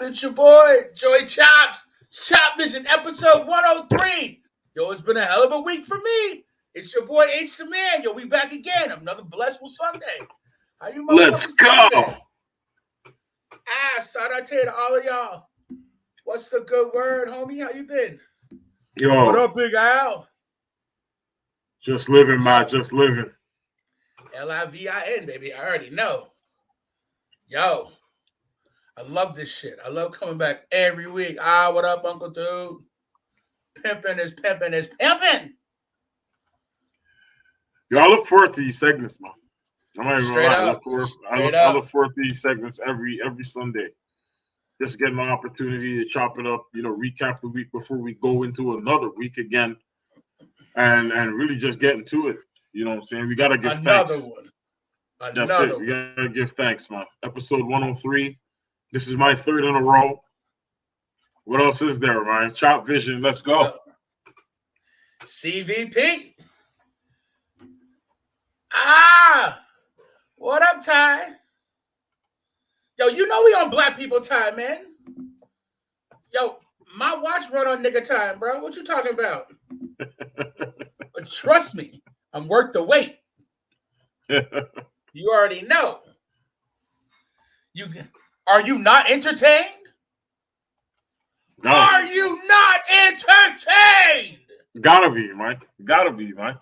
up? It's your boy, Joy Chops. Chop Vision, episode 103. Yo, it's been a hell of a week for me. It's your boy, H the Man. Yo, we back again. Another blessful Sunday. How you Let's motherfuckers go. doing today? Shout out to all of y'all. What's the good word, homie? How you been? Yo, What up, Big Al? just living, man. Just living. Livin, baby. I already know. Yo, I love this shit. I love coming back every week. What up, Uncle Dude? Pimping is pimping is pimping. Yo, I look forward to these segments, man. I'm not even Straight gonna lie. up. I look forward to these segments every Sunday. Just getting an opportunity to chop it up, recap the week before we go into another week again, and really just getting to it. You know what I'm saying? We gotta give thanks. That's it. We gotta give thanks, man. Episode 103. This is my third in a row. What else is there, man? Chop Vision. Let's go. CVP. What up, Ty? Yo, you know we on Black people time, man. Yo, my watch run on nigga time, bro. What you talking about? But trust me, I'm worth the wait. You already know. Are you not entertained? No. Are you not entertained? Gotta be, man. Right?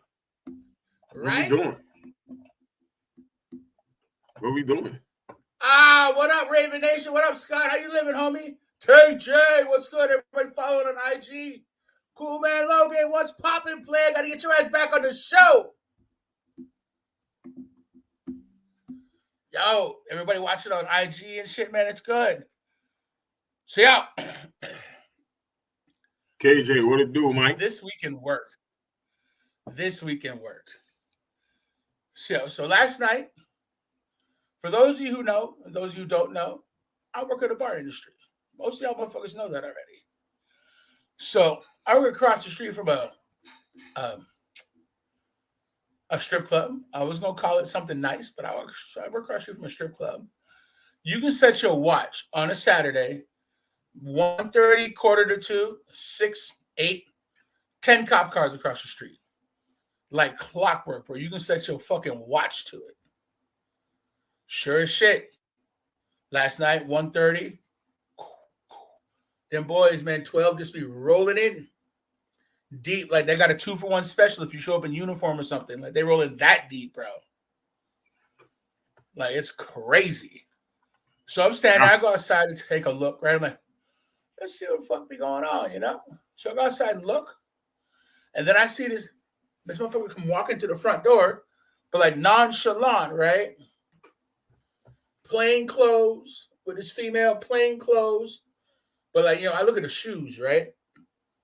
What we doing? What we doing? What up, Raven Nation? What up, Scott? How you living, homie? KJ, what's good? Everybody following on IG. Cool man Logan, what's poppin', player? Gotta get your ass back on the show. Yo, everybody watching on IG and shit, man. It's good. So, yeah. KJ, what it do, Mike? This week in work. So last night, for those of you who know, and those of you who don't know, I work in the bar industry. Most of y'all motherfuckers know that already. So I work across the street from a strip club. I was gonna call it something nice, but I work across the street from a strip club. You can set your watch on a Saturday, 1:30, 1:45, 6, 8, 10 cop cars across the street. Like clockwork, bro. You can set your fucking watch to it. Sure as shit. Last night, 1:30. Them boys, man, 12 just be rolling in deep. Like they got a 2-for-1 special if you show up in uniform or something. Like they roll in that deep, bro. Like it's crazy. So I'm standing there. I go outside to take a look, right? I'm like, let's see what the fuck be going on, So I go outside and look. And then I see this motherfucker come walking to the front door, but like nonchalant, right? Plain clothes with his female, plain clothes. But like, I look at the shoes, right?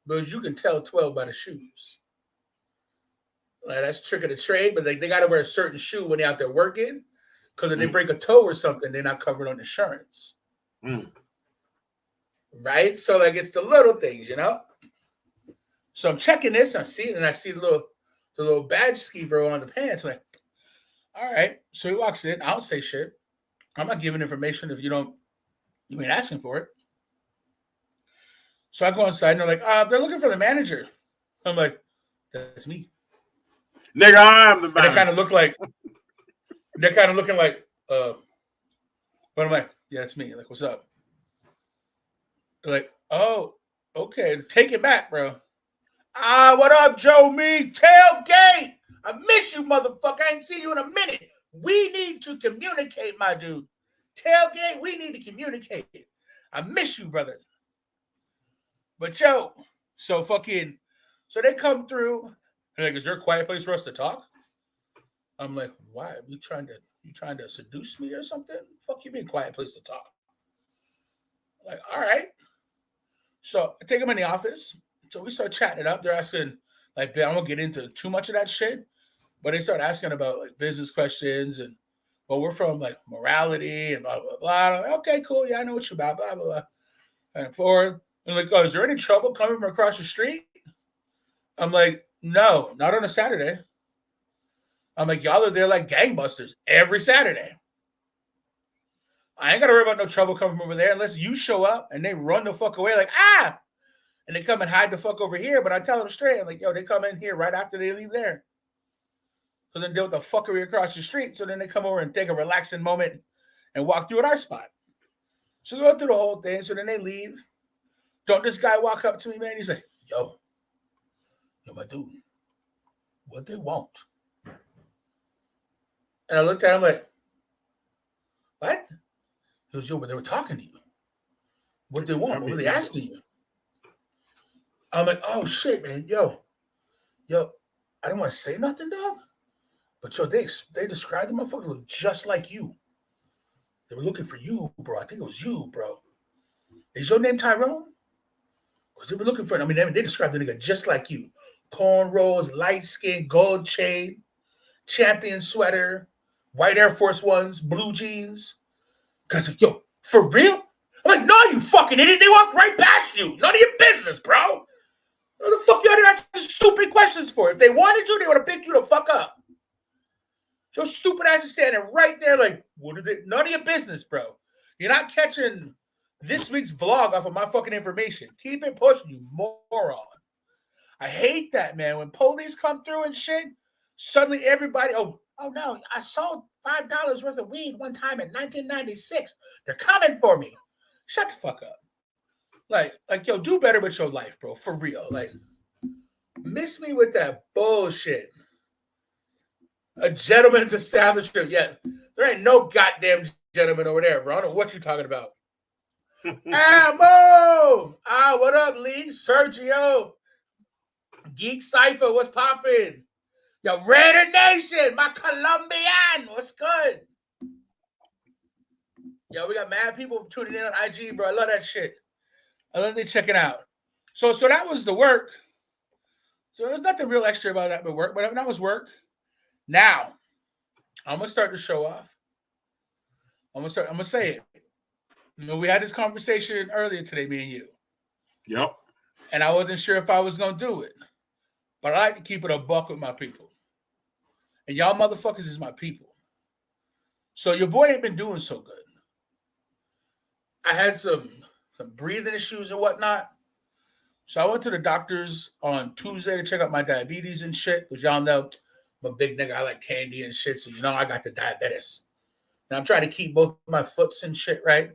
Because you can tell 12 by the shoes. Like that's trick of the trade, but they got to wear a certain shoe when they're out there working. Because if they break a toe or something, they're not covered on insurance. Right? So like it's the little things, So I'm checking this, I see the little badge ski bro on the pants. I'm like, all right. So he walks in. I don't say shit. I'm not giving information if you ain't asking for it. So I go inside and they're like, they're looking for the manager. I'm like, that's me. Nigga, I am the manager. And they kind of look like, they're kind of looking like, but I'm like, yeah, that's me. Like, what's up? They're like, oh, okay. Take it back, bro. What up, Joe? Me, tailgate. I miss you, motherfucker. I ain't seen you in a minute. We need to communicate, my dude. Tailgate, we need to communicate. I miss you, brother. But yo, so they come through. And like, is there a quiet place for us to talk? I'm like, why? You trying to seduce me or something? Fuck you, mean quiet place to talk. Like, all right. So I take them in the office. So we start chatting it up. They're asking, like, I won't get into too much of that shit, but they start asking about like business questions and, well, we're from like morality and blah, blah, blah. I'm like, okay, cool. Yeah, I know what you're about, blah, blah, blah. And forward. And like, oh, is there any trouble coming from across the street? I'm like, no, not on a Saturday. I'm like, y'all are there like gangbusters every Saturday. I ain't got to worry about no trouble coming from over there unless you show up and they run the fuck away like, ah! And they come and hide the fuck over here. But I tell them straight, I'm like, yo, they come in here right after they leave there. So then deal with the fuckery across the street. So then they come over and take a relaxing moment and walk through at our spot. So go through the whole thing. So then they leave. Don't this guy walk up to me, man? He's like, yo, my dude, what they want? And I looked at him like, what? He goes, yo, but they were talking to you. What they want? What were they asking you? I'm like, oh shit, man, yo, I don't want to say nothing, dog. But yo, they described the motherfucker look just like you. They were looking for you, bro. I think it was you, bro. Is your name Tyrone? Because they were looking for him. I mean, they described the nigga just like you. Cornrows, light skin, gold chain, champion sweater, white Air Force Ones, blue jeans. Guys like, yo, for real? I'm like, no, you fucking idiot. They walked right past you. None of your business, bro. What the fuck you out here asking stupid questions for? If they wanted you, they would have picked you the fuck up. Your stupid ass is standing right there like, what is it? None of your business, bro. You're not catching this week's vlog off of my fucking information. Keep it pushing, you moron. I hate that, man. When police come through and shit, suddenly everybody, oh no, I sold $5 worth of weed one time in 1996. They're coming for me. Shut the fuck up. Like, yo, do better with your life, bro. For real. Like, miss me with that bullshit. A gentleman's establishment. Yeah, there ain't no goddamn gentleman over there, bro. I don't know what you're talking about. Ammo! Ah, what up, Lee? Sergio. Geek Cypher, what's poppin'? Yo, Raider Nation, my Colombian, what's good? Yo, we got mad people tuning in on IG, bro. I love that shit. I love they check it out. So that was the work. So there's nothing real extra about that but work, but that was work. Now, I'm gonna start the show off. I'm gonna say it. You know, we had this conversation earlier today, me and you. Yep. And I wasn't sure if I was gonna do it. But I like to keep it a buck with my people. And y'all motherfuckers is my people. So your boy ain't been doing so good. I had some breathing issues and whatnot. So I went to the doctors on Tuesday to check out my diabetes and shit. Because y'all know I'm a big nigga. I like candy and shit. So you know I got the diabetes. And I'm trying to keep both my foots and shit, right?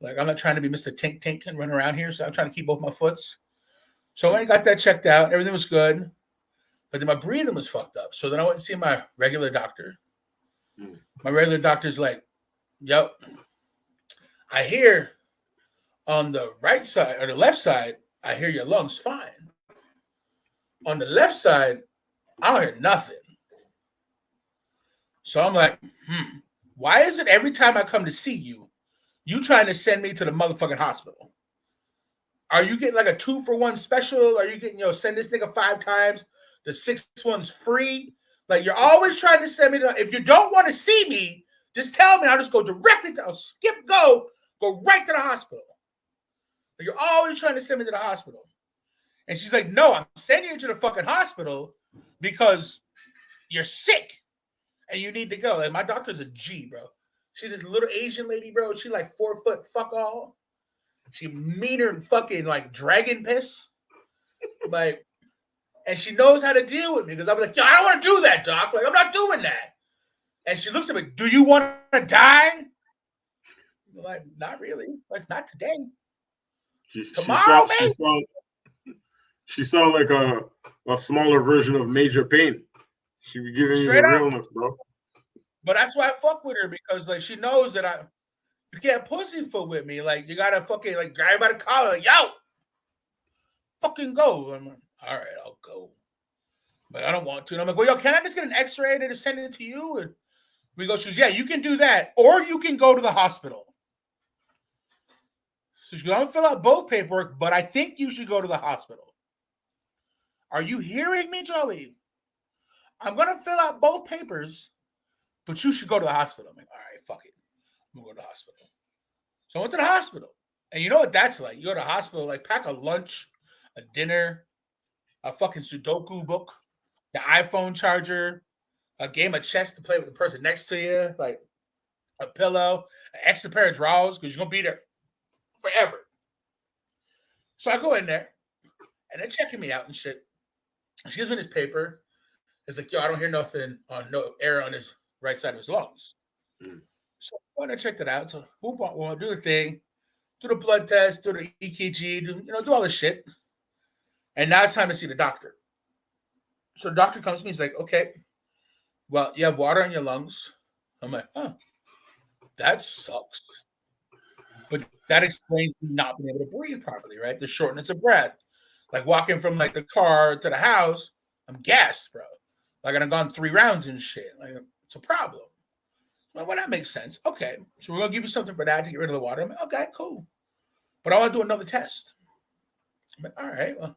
Like I'm not trying to be Mr. Tink Tink and run around here. So I'm trying to keep both my foots. So I went and got that checked out. Everything was good. But then my breathing was fucked up. So then I went and see my regular doctor. My regular doctor's like, yep, I hear on the right side or the left side, I hear your lungs fine. On the left side, I don't hear nothing. So I'm like, why is it every time I come to see you, you trying to send me to the motherfucking hospital? Are you getting like a 2-for-1 special? Are you getting, send this nigga 5 times? The 6th one's free. Like you're always trying to send me to. If you don't want to see me, just tell me. I'll just go directly to. I'll skip go right to the hospital. Like, you're always trying to send me to the hospital. And she's like, no, I'm sending you to the fucking hospital because you're sick and you need to go. Like my doctor's a G, bro. She this little Asian lady, bro. She like 4 foot fuck all. She meaner than fucking like dragon piss. Like. And she knows how to deal with me because I'm like, yo, I don't want to do that, doc. Like, I'm not doing that. And she looks at me, do you want to die? I'm like, not really. Like, not today. Tomorrow, maybe. She sound like a smaller version of Major Payne. She be giving you the realness, bro. But that's why I fuck with her because, like, she knows that you can't pussyfoot with me. Like, you got to fucking, like, grab by the collar. Like, yo, fucking go. I'm like, all right, I'll go. But I don't want to. And I'm like, well, yo, can I just get an x-ray and just send it to you? And we go, she's, yeah, you can do that. Or you can go to the hospital. So she goes, I'm going to fill out both paperwork, but I think you should go to the hospital. Are you hearing me, Joey? I'm going to fill out both papers, but you should go to the hospital. I'm like, all right, fuck it. I'm going to go to the hospital. So I went to the hospital. And you know what that's like? You go to the hospital, like pack a lunch, a dinner, a fucking Sudoku book, the iPhone charger, a game of chess to play with the person next to you. Like, a pillow, an extra pair of drawers, because you're gonna be there forever. So I go in there, and they're checking me out and shit. She gives me this paper. It's like, yo, I don't hear nothing on no air on his right side of his lungs. Mm. So when I checked it out, so we'll do the thing, do the blood test, do the EKG, do all this shit. And now it's time to see the doctor. So the doctor comes to me, he's like, okay, well, you have water in your lungs. I'm like, huh, that sucks. But that explains me not being able to breathe properly, right? The shortness of breath. Like walking from like the car to the house, I'm gassed, bro. Like I've gone 3 rounds and shit. Like it's a problem. Well, that makes sense. Okay. So we're gonna give you something for that to get rid of the water. I'm like, okay, cool. But I want to do another test. I'm like, all right, well,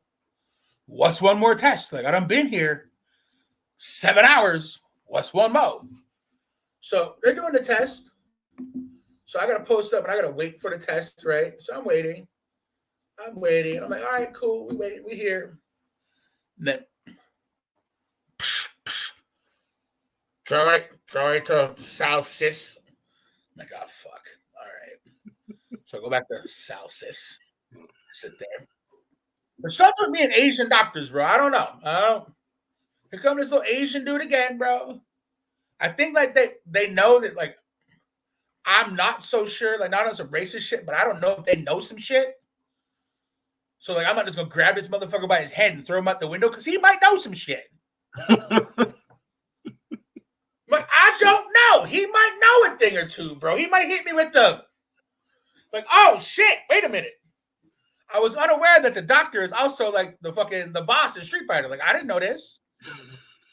what's one more test? Like I done been here 7 hours. What's one more? So they're doing the test. So I gotta post up and I gotta wait for the test, right? So I'm waiting. I'm like, all right, cool. We wait. We here. And then try to South Sis. I'm like, oh fuck. All right. So I go back to South Sis. Sit there. There's something with me and Asian doctors, bro. I don't know. Here comes this little Asian dude again, bro. I think like they know that like I'm not so sure, like not on some racist shit, but I don't know if they know some shit. So like I'm not just gonna grab this motherfucker by his head and throw him out the window because he might know some shit. But I don't know. He might know a thing or two, bro. He might hit me with the like, oh shit, wait a minute. I was unaware that the doctor is also like the boss in Street Fighter. Like, I didn't know this.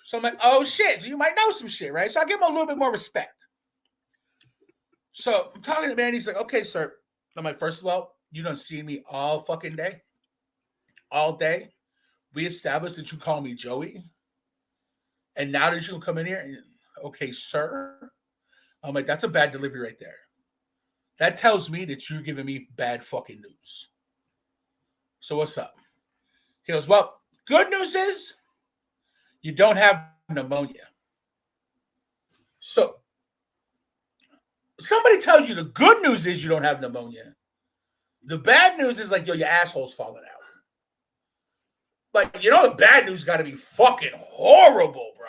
So I'm like, oh shit. So you might know some shit, right? So I give him a little bit more respect. So I'm talking to the man. He's like, okay, sir. I'm like, first of all, you done seen me all fucking day. All day. We established that you call me Joey. And now that you come in here and okay, sir. I'm like, that's a bad delivery right there. That tells me that you're giving me bad fucking news. So what's up? He goes, well, good news is you don't have pneumonia. So somebody tells you the good news is you don't have pneumonia. The bad news is like, yo, your asshole's falling out. Like, the bad news got to be fucking horrible, bro.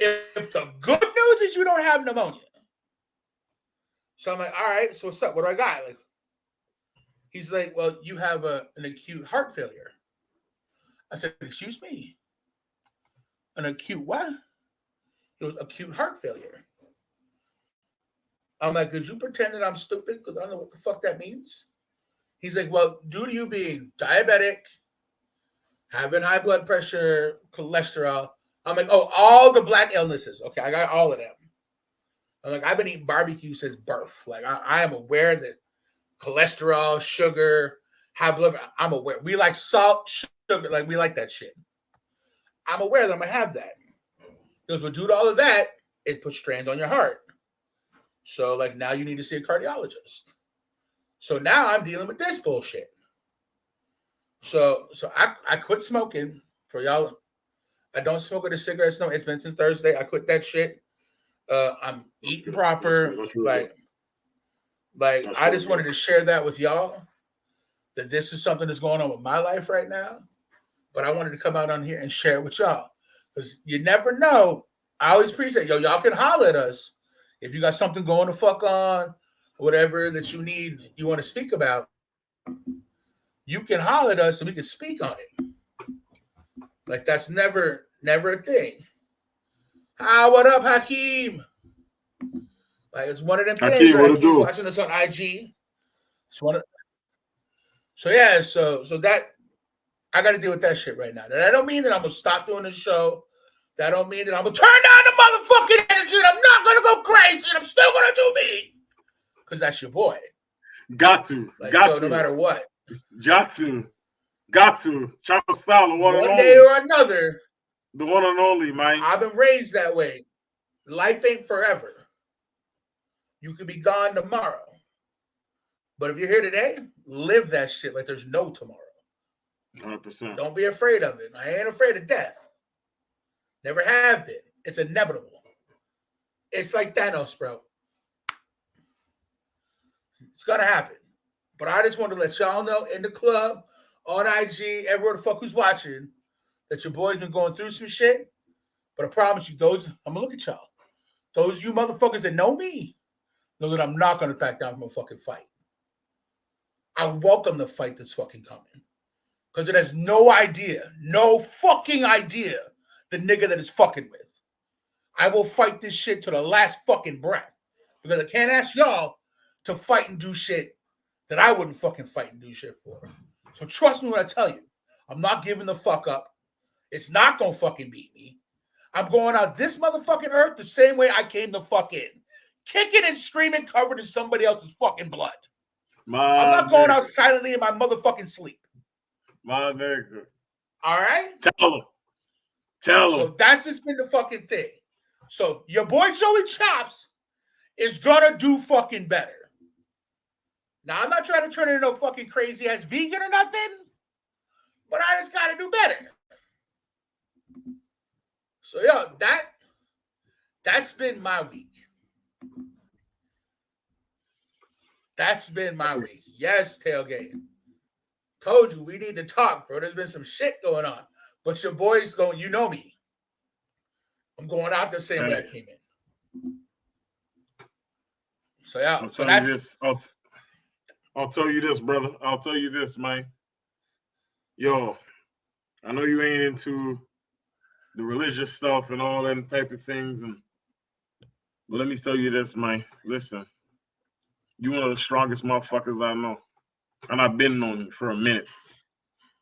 If the good news is you don't have pneumonia. So I'm like, all right, so what's up? What do I got? Like, he's like, well, you have an acute heart failure. I said, excuse me? An acute what? It was acute heart failure. I'm like, could you pretend that I'm stupid? Because I don't know what the fuck that means. He's like, well, due to you being diabetic, having high blood pressure, cholesterol. I'm like, oh, all the black illnesses. Okay, I got all of them. I'm like, I've been eating barbecue since birth. Like, I am aware that cholesterol, sugar, high blood. I'm aware. We like salt, sugar. Like, we like that shit. I'm aware that I'm going to have that. Because well, due to all of that, it puts strains on your heart. So, like, now you need to see a cardiologist. So now I'm dealing with this bullshit. So I quit smoking for y'all. I don't smoke with a cigarette. No, it's been since Thursday. I quit that shit. I'm eating proper. Like I just wanted to share that with y'all. That this is something that's going on with my life right now. But I wanted to come out on here and share it with y'all. Because you never know. I always appreciate y'all can holler at us. If you got something going to fuck on, whatever that you need, you want to speak about, you can holler at us so we can speak on it. Like that's never a thing. Hi, what up, Hakeem? Like it's one of them things. Right? He's watching us on IG. It's one of. So yeah, so that I got to deal with that shit right now. That don't mean that I'm gonna stop doing the show. That don't mean that I'm gonna turn down the motherfucking energy. And I'm not gonna go crazy. And I'm still gonna do me. Because that's your boy. Got to. Like, got yo, to. No matter what. Got to. Got to. Chopper style, the one and only. One day or another. The one and only, man. I've been raised that way. Life ain't forever. You could be gone tomorrow. But if you're here today, live that shit like there's no tomorrow. 100%. Don't be afraid of it. I ain't afraid of death. Never have been. It's inevitable. It's like Thanos, bro. It's gonna happen. But I just want to let y'all know in the club, on IG, everywhere the fuck who's watching, that your boy's been going through some shit. But I promise you, I'm gonna look at y'all. Those you motherfuckers that know me know that I'm not gonna back down from a fucking fight. I welcome the fight that's fucking coming. Because it has no fucking idea, the nigga that it's fucking with. I will fight this shit to the last fucking breath. Because I can't ask y'all to fight and do shit that I wouldn't fucking fight and do shit for. So trust me when I tell you, I'm not giving the fuck up. It's not gonna fucking beat me. I'm going out this motherfucking earth the same way I came the fuck in. Kicking and screaming covered in somebody else's fucking blood. I'm not going out silently in my motherfucking sleep. My nigga. All right? Tell him. So that's just been the fucking thing. So your boy Joey Chops is gonna do fucking better. Now, I'm not trying to turn into no fucking crazy ass vegan or nothing, but I just gotta do better. So yo, that's been my week. That's been my week. Yes, tailgate. Told you we need to talk, bro. There's been some shit going on. But your boy's going, you know me. I'm going out the same way I came in. So yeah, I'll tell you this. I'll tell you this, brother. I'll tell you this, man. Yo, I know you ain't into the religious stuff and all them type of things, but let me tell you this, man. Listen, you one of the strongest motherfuckers I know, and I've been knowing you for a minute.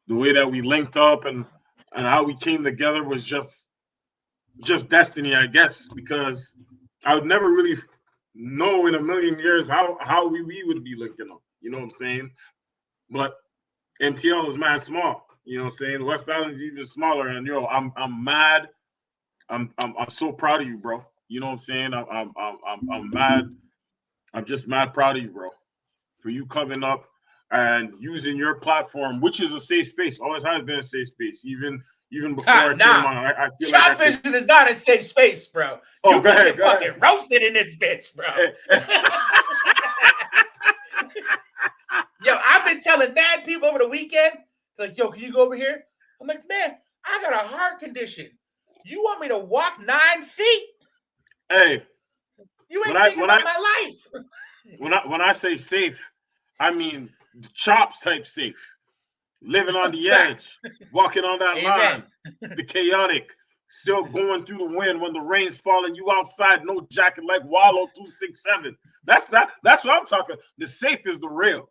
The way that we linked up and how we came together was just destiny, I guess, because I would never really know in a million years how we would be linking up. You know what I'm saying? But MTL is mad small. You know what I'm saying? West Island's even smaller, and yo, I'm mad. I'm so proud of you, bro. You know what I'm saying? I'm mad. I'm just mad proud of you, bro, for you coming up and using your platform, which is a safe space. Always has been a safe space, even before I came on. I feel like chopvison is not a safe space, bro. Oh, you go ahead, fucking roasted in this bitch, bro. Yo, I've been telling mad people over the weekend, like, yo, can you go over here? I'm like, man, I got a heart condition. You want me to walk 9 feet? Hey, you ain't thinking about my life. when I say safe, I mean the chops type safe. Living on the edge, walking on that line, the chaotic, still going through the wind when the rain's falling, you outside, no jacket like Wallow 267. That's what I'm talking. The safe is the real.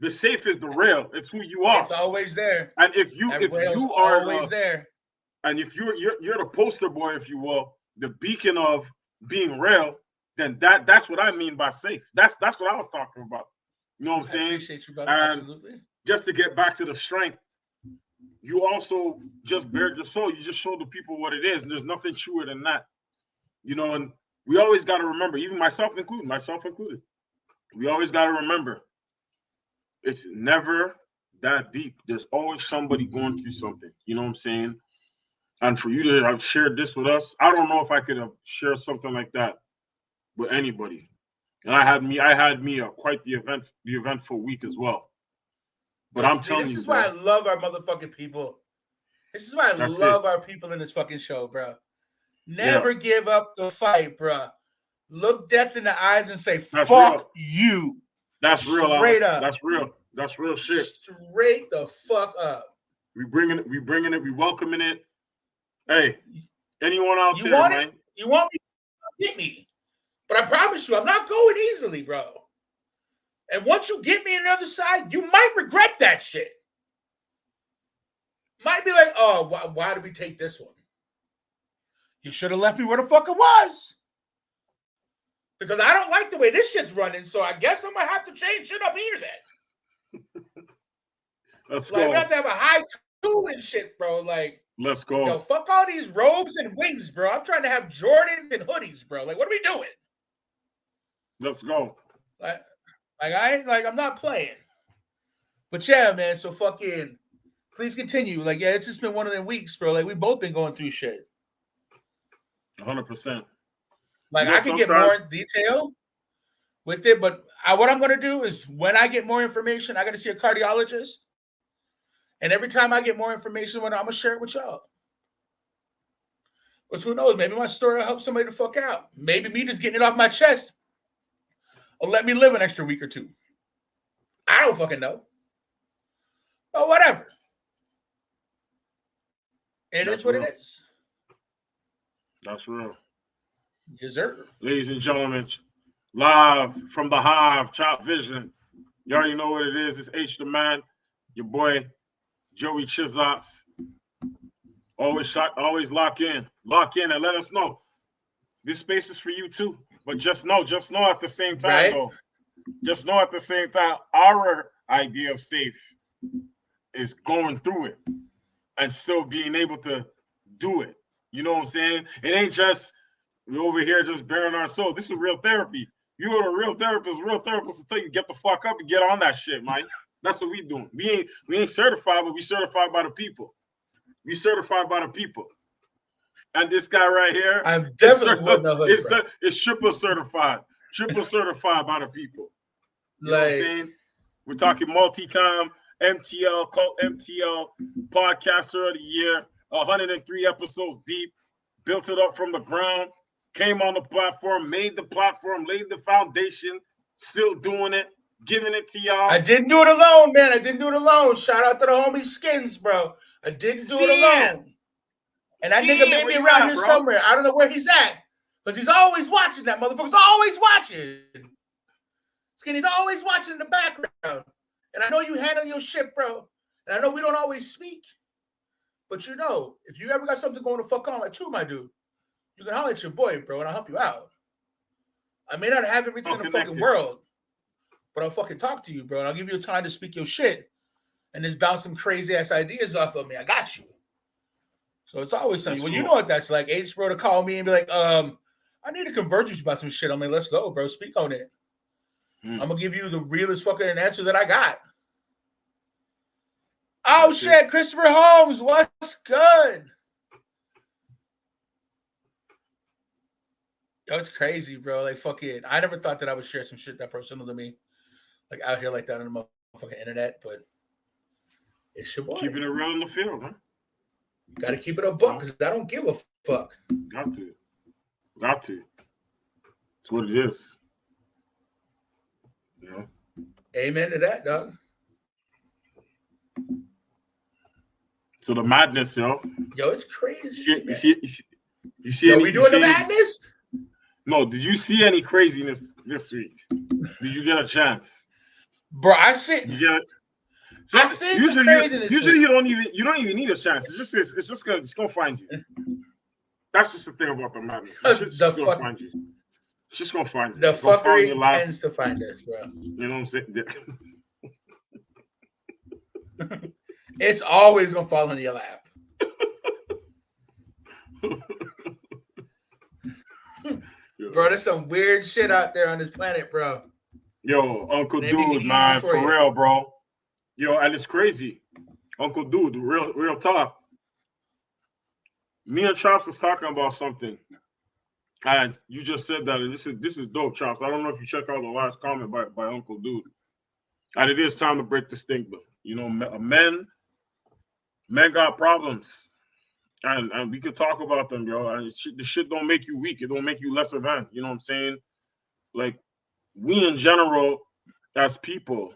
The safe is the real. It's who you are. It's always there. And if you are always there, and if you're the poster boy, if you will, the beacon of being real, then that's what I mean by safe. That's what I was talking about. You know what I'm saying? I appreciate you, brother. And absolutely. Just to get back to the strength, you also just bared your soul. You just showed the people what it is, and there's nothing truer than that. You know, and we always got to remember, even myself included, we always got to remember, it's never that deep. There's always somebody going through something. You know what I'm saying? And for you to have shared this with us, I don't know if I could have shared something like that with anybody. And I had me quite the eventful week as well. But I'm telling you, this is why I love our motherfucking people. This is why I love our people in this fucking show, bro. Never give up the fight, bro. Look death in the eyes and say, "Fuck you." That's real. Straight up. That's real. That's real shit. Straight the fuck up. We bringing it. We welcoming it. Hey, anyone out there, man? You want me to get me? But I promise you, I'm not going easily, bro. And once you get me on the other side, you might regret that shit. Might be like, oh, why did we take this one? You should have left me where the fuck it was. Because I don't like the way this shit's running, so I guess I'm going to have to change shit up here then. Let's go. We have to have a high two and shit, bro. Like, let's go. Yo, fuck all these robes and wings, bro. I'm trying to have Jordans and hoodies, bro. Like, what are we doing? Let's go. I'm not playing. But yeah, man, so fucking please continue. Like, yeah, it's just been one of them weeks, bro. Like, we've both been going through shit. 100%. Like You know, I could get more in detail with it, but what I'm gonna do is when I get more information, I gotta see a cardiologist. And every time I get more information, I'm gonna share it with y'all. But who knows? Maybe my story will help somebody to fuck out. Maybe me just getting it off my chest will let me live an extra week or two. I don't fucking know. But whatever. It is what it is. That's real. Yes, sir. Ladies and gentlemen, live from the Hive, Chop Vision. You already know what it is. It's H the Man, your boy Joey Chizops. Always lock in and let us know. This space is for you too. But just know at the same time, though. Just know at the same time, our idea of safe is going through it and still being able to do it. You know what I'm saying? It ain't just we're over here just bearing our soul. This is real therapy. You go to a real therapist will tell you get the fuck up and get on that shit, man. That's what we doing. We ain't certified, but we certified by the people. We certified by the people. And this guy right here, I'm definitely it's triple certified. Triple certified by the people. You know what I'm saying? We're talking multi-time MTL podcaster of the year, 103 episodes deep, built it up from the ground, came on the platform, made the platform, laid the foundation, still doing it, giving it to y'all. I didn't do it alone, man. I didn't do it alone. Shout out to the homie Skins, bro. I didn't do it alone. And that nigga may be around here somewhere. I don't know where he's at, but he's always watching. That motherfucker's always watching. Skinny's always watching in the background. And I know you handle your shit, bro. And I know we don't always speak. But you know, if you ever got something going to fuck on like two, my dude, you can holler at your boy, bro, and I'll help you out. I may not have everything in the fucking world, but I'll fucking talk to you, bro. And I'll give you time to speak your shit and just bounce some crazy ass ideas off of me. I got you. So it's always something. Well, you know what that's like. H, bro, to call me and be like, I need to convert you about some shit. I'm like, let's go, bro. Speak on it. I'm going to give you the realest fucking answer that I got. Oh, shit. Christopher Holmes, what's good? Yo, it's crazy, bro. Like, fucking, I never thought that I would share some shit that personal to me. Like, out here like that on the motherfucking internet, but it's your boy. Keeping it real in the field, huh? Got to keep it a buck because I don't give a fuck. Got to. That's what it is. You know? Amen to that, dog. So the madness, yo. Yo, it's crazy. You see we doing the madness? No, did you see any craziness this week? Did you get a chance? Bro, I see. So I seen some craziness. Usually you don't even need a chance. It's gonna find you. That's just the thing about the madness. It's just gonna find you. It's just gonna find you. The fuckery tends to find us, bro. You know what I'm saying? It's always gonna fall in your lap. Bro, there's some weird shit out there on this planet, bro. Yo, Uncle Dude, man, for real, bro. Yo, and it's crazy. Uncle Dude, real talk. Me and Chops was talking about something. And you just said that. And this is dope, Chops. I don't know if you check out the last comment by Uncle Dude. And it is time to break the stigma. You know, men got problems. And we could talk about them, yo. And the shit don't make you weak. It don't make you lesser than. You know what I'm saying? Like, we in general, as people,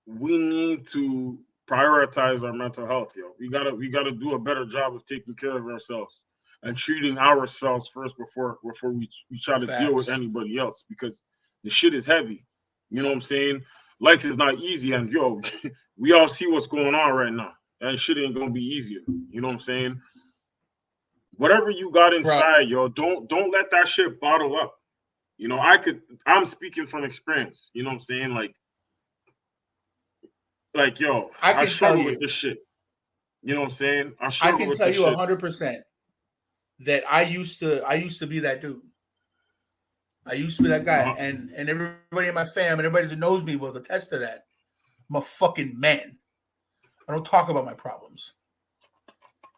we need to prioritize our mental health, yo. We gotta do a better job of taking care of ourselves and treating ourselves first before we try to deal with anybody else, because the shit is heavy. You know what I'm saying? Life is not easy, and yo, we all see what's going on right now. And shit ain't gonna be easier. You know what I'm saying? Whatever you got inside, yo, don't let that shit bottle up. You know, I'm speaking from experience. You know what I'm saying? Like, yo, I struggle with this shit. You know what I'm saying? I can tell you 100% that I used to be that dude. I used to be that guy. And everybody in my fam and everybody that knows me will attest to that. I'm a fucking man. I don't talk about my problems.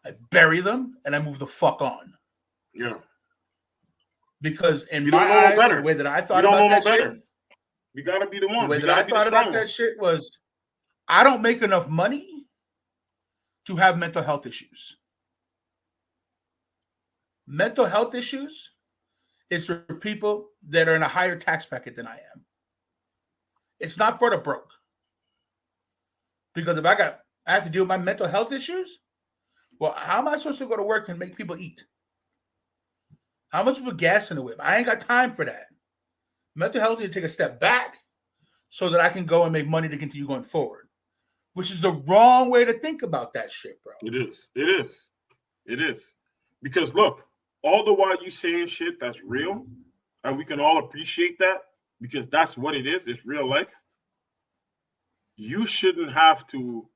I bury them and I move the fuck on. Yeah. Because in You my don't know no eyes, better. the way that I You thought don't know about no that shit, better. You gotta be the the one. way You that I gotta be the thought about strong that one. shit was, I don't make enough money to have mental health issues. Mental health issues is for people that are in a higher tax bracket than I am. It's not for the broke. Because if I have to deal with my mental health issues, well, how am I supposed to go to work and make people eat? How much with gas in the whip? I ain't got time for that. Mental health needs to take a step back so that I can go and make money to continue going forward, which is the wrong way to think about that shit, bro. It is. It is. It is. Because look, all the while you saying shit that's real, and we can all appreciate that because that's what it is. It's real life. You shouldn't have to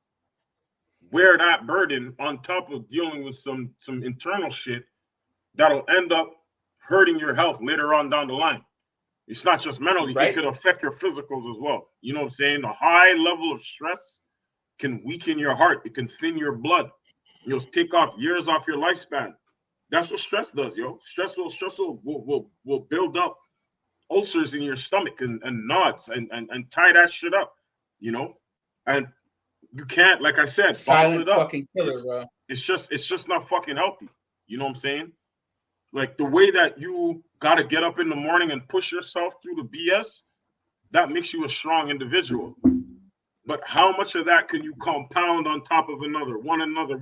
wear that burden on top of dealing with some internal shit that'll end up hurting your health later on down the line. It's not just mentally, it Right? could affect your physicals as well. You know what I'm saying? A high level of stress can weaken your heart, it can thin your blood. You'll take off years off your lifespan. That's what stress does, yo. Stress will build up ulcers in your stomach and knots and tie that shit up, you know? And you can't, like I said, bottle Silent it up. fucking killer, bro. It's just not fucking healthy. You know what I'm saying? Like the way that you gotta get up in the morning and push yourself through the BS, that makes you a strong individual. But how much of that can you compound on top of another, one another?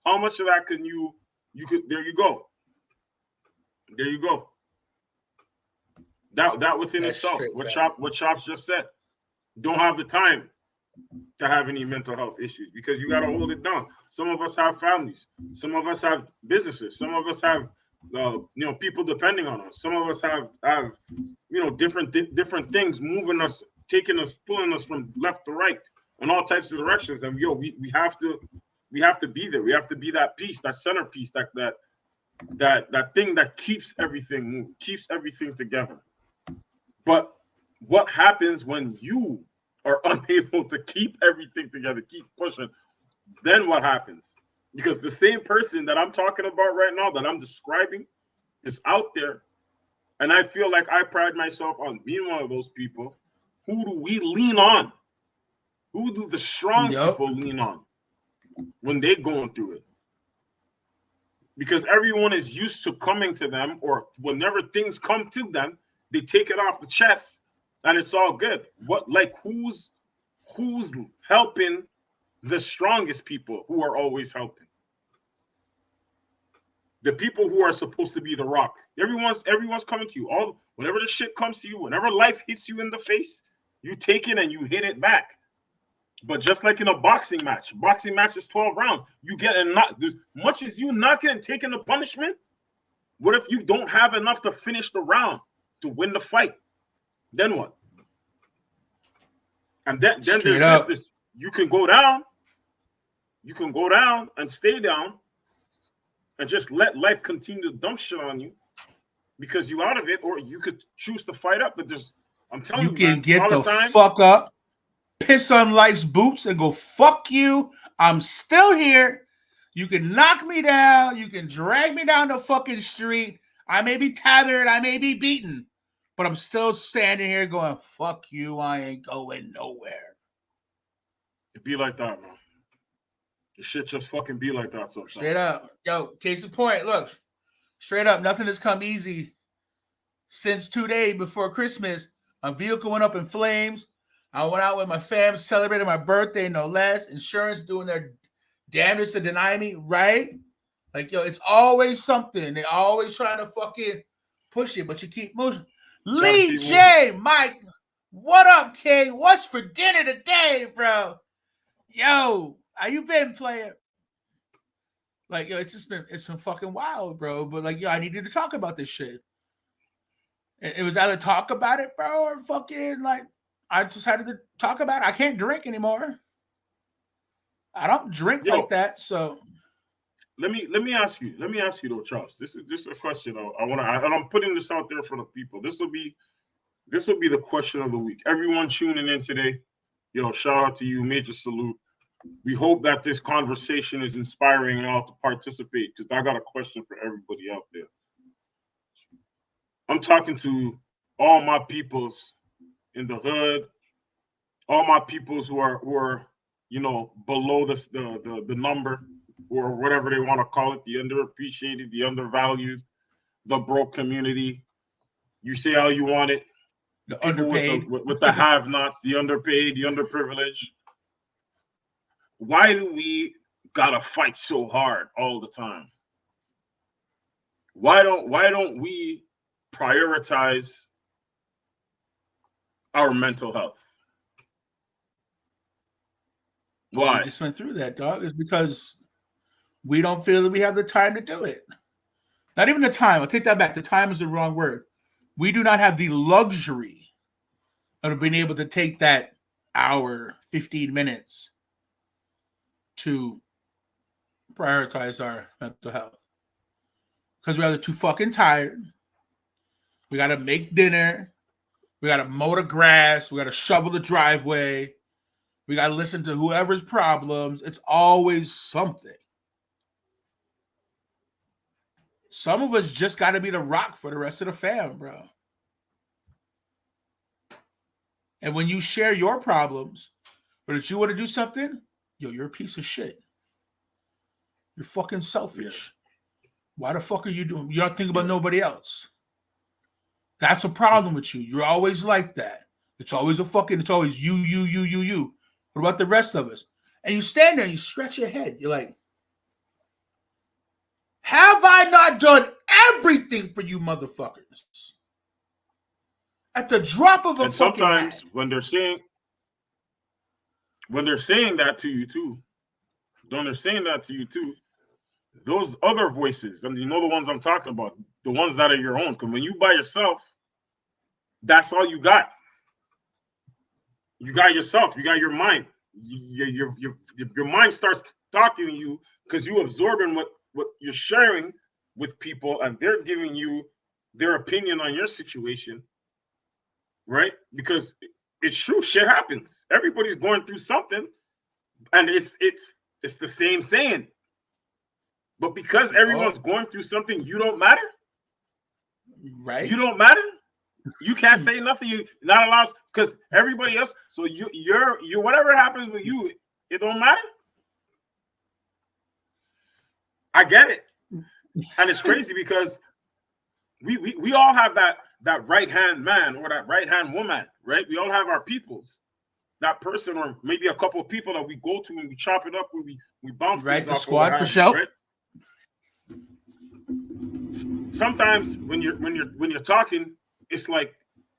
How much of that can you could there you go. There you go. That within That's itself, straight what fact. Chops just said. Don't have the time to have any mental health issues because you got to hold it down. Some of us have families. Some of us have businesses. Some of us have, people depending on us. Some of us have different things moving us, taking us, pulling us from left to right in all types of directions. And we have to be there. We have to be that piece, that centerpiece, that thing that keeps everything moving, keeps everything together. But what happens when you are unable to keep everything together, keep pushing? Then what happens? Because the same person that I'm talking about right now, that I'm describing, is out there. And I feel like I pride myself on being one of those people. Who do we lean on? Who do the strong people lean on when they're going through it? Because everyone is used to coming to them, or whenever things come to them, they take it off the chest and it's all good. Who's helping the strongest people who are always helping? The people who are supposed to be the rock. Everyone's coming to you. Whenever the shit comes to you, whenever life hits you in the face, you take it and you hit it back. But just like in a boxing match is 12 rounds. You get as much as you knocking and taking the punishment. What if you don't have enough to finish the round to win the fight? Then what? And then there's this. You can go down and stay down and just let life continue to dump shit on you because you out of it, or you could choose to fight up. But I'm telling you, you can man, get all the time, fuck up, piss on life's boots, and go, fuck you. I'm still here. You can knock me down. You can drag me down the fucking street. I may be tethered. I may be beaten. But I'm still standing here going, fuck you. I ain't going nowhere. It be like that, man. The shit just fucking be like that sometimes. Straight up. Yo, case in point, look. Straight up, nothing has come easy since 2 days before Christmas. My vehicle went up in flames. I went out with my fam, celebrated my birthday, no less. Insurance doing their damnedest to deny me, right? Like, yo, it's always something. They're always trying to fucking push it, but you keep moving. Lee J, Mike, what up, King? What's for dinner today, bro? Yo, how you been, player? Like, yo, it's been fucking wild, bro. But like, yo, I needed to talk about this shit. It was either talk about it, bro, or fucking like I just had to talk about it. I can't drink anymore. I don't drink like that, so. Let me ask you though, Charles. This is a question I'm putting this out there for the people. This will be the question of the week. Everyone tuning in today, yo, shout out to you, major salute. We hope that this conversation is inspiring y'all to participate, because I got a question for everybody out there. I'm talking to all my peoples in the hood, all my peoples who are below the number or whatever they want to call it, the underappreciated, the undervalued, the broke community. You say how you want it. The People underpaid. with the have-nots, the underpaid, the underprivileged. Why do we gotta fight so hard all the time? Why don't we prioritize our mental health? Why? We just went through that, dog. It's because we don't feel that we have the time to do it. Not even the time. I'll take that back. The time is the wrong word. We do not have the luxury of being able to take that hour, 15 minutes to prioritize our mental health. Because we're either too fucking tired. We got to make dinner. We got to mow the grass. We got to shovel the driveway. We got to listen to whoever's problems. It's always something. Some of us just got to be the rock for the rest of the fam, bro. And when you share your problems, or that you want to do something, yo, you're a piece of shit. You're fucking selfish. Yeah. Why the fuck are you doing? You don't think about nobody else. That's a problem with you. You're always like that. It's always you. What about the rest of us? And you stand there and you scratch your head. You're like, have I not done everything for you motherfuckers? At the drop of a and fucking sometimes hat. when they're saying that to you too, those other voices, and you know the ones I'm talking about, the ones that are your own. Because when you by yourself, that's all you got. You got yourself. You got your mind. Your mind starts talking to you because you absorbing what you're sharing with people, and they're giving you their opinion on your situation, right? Because it's true, shit happens. Everybody's going through something, and it's the same saying. But because everyone's going through something, you don't matter. Right? You don't matter. You can't say nothing. You're not allowed because everybody else. So you're whatever happens with you, it don't matter. I get it, and it's crazy because we all have that right hand man or that right hand woman, right? We all have our peoples, that person or maybe a couple of people that we go to and we chop it up, we bounce right. The off squad for sure. Right? Sometimes when you're talking, it's like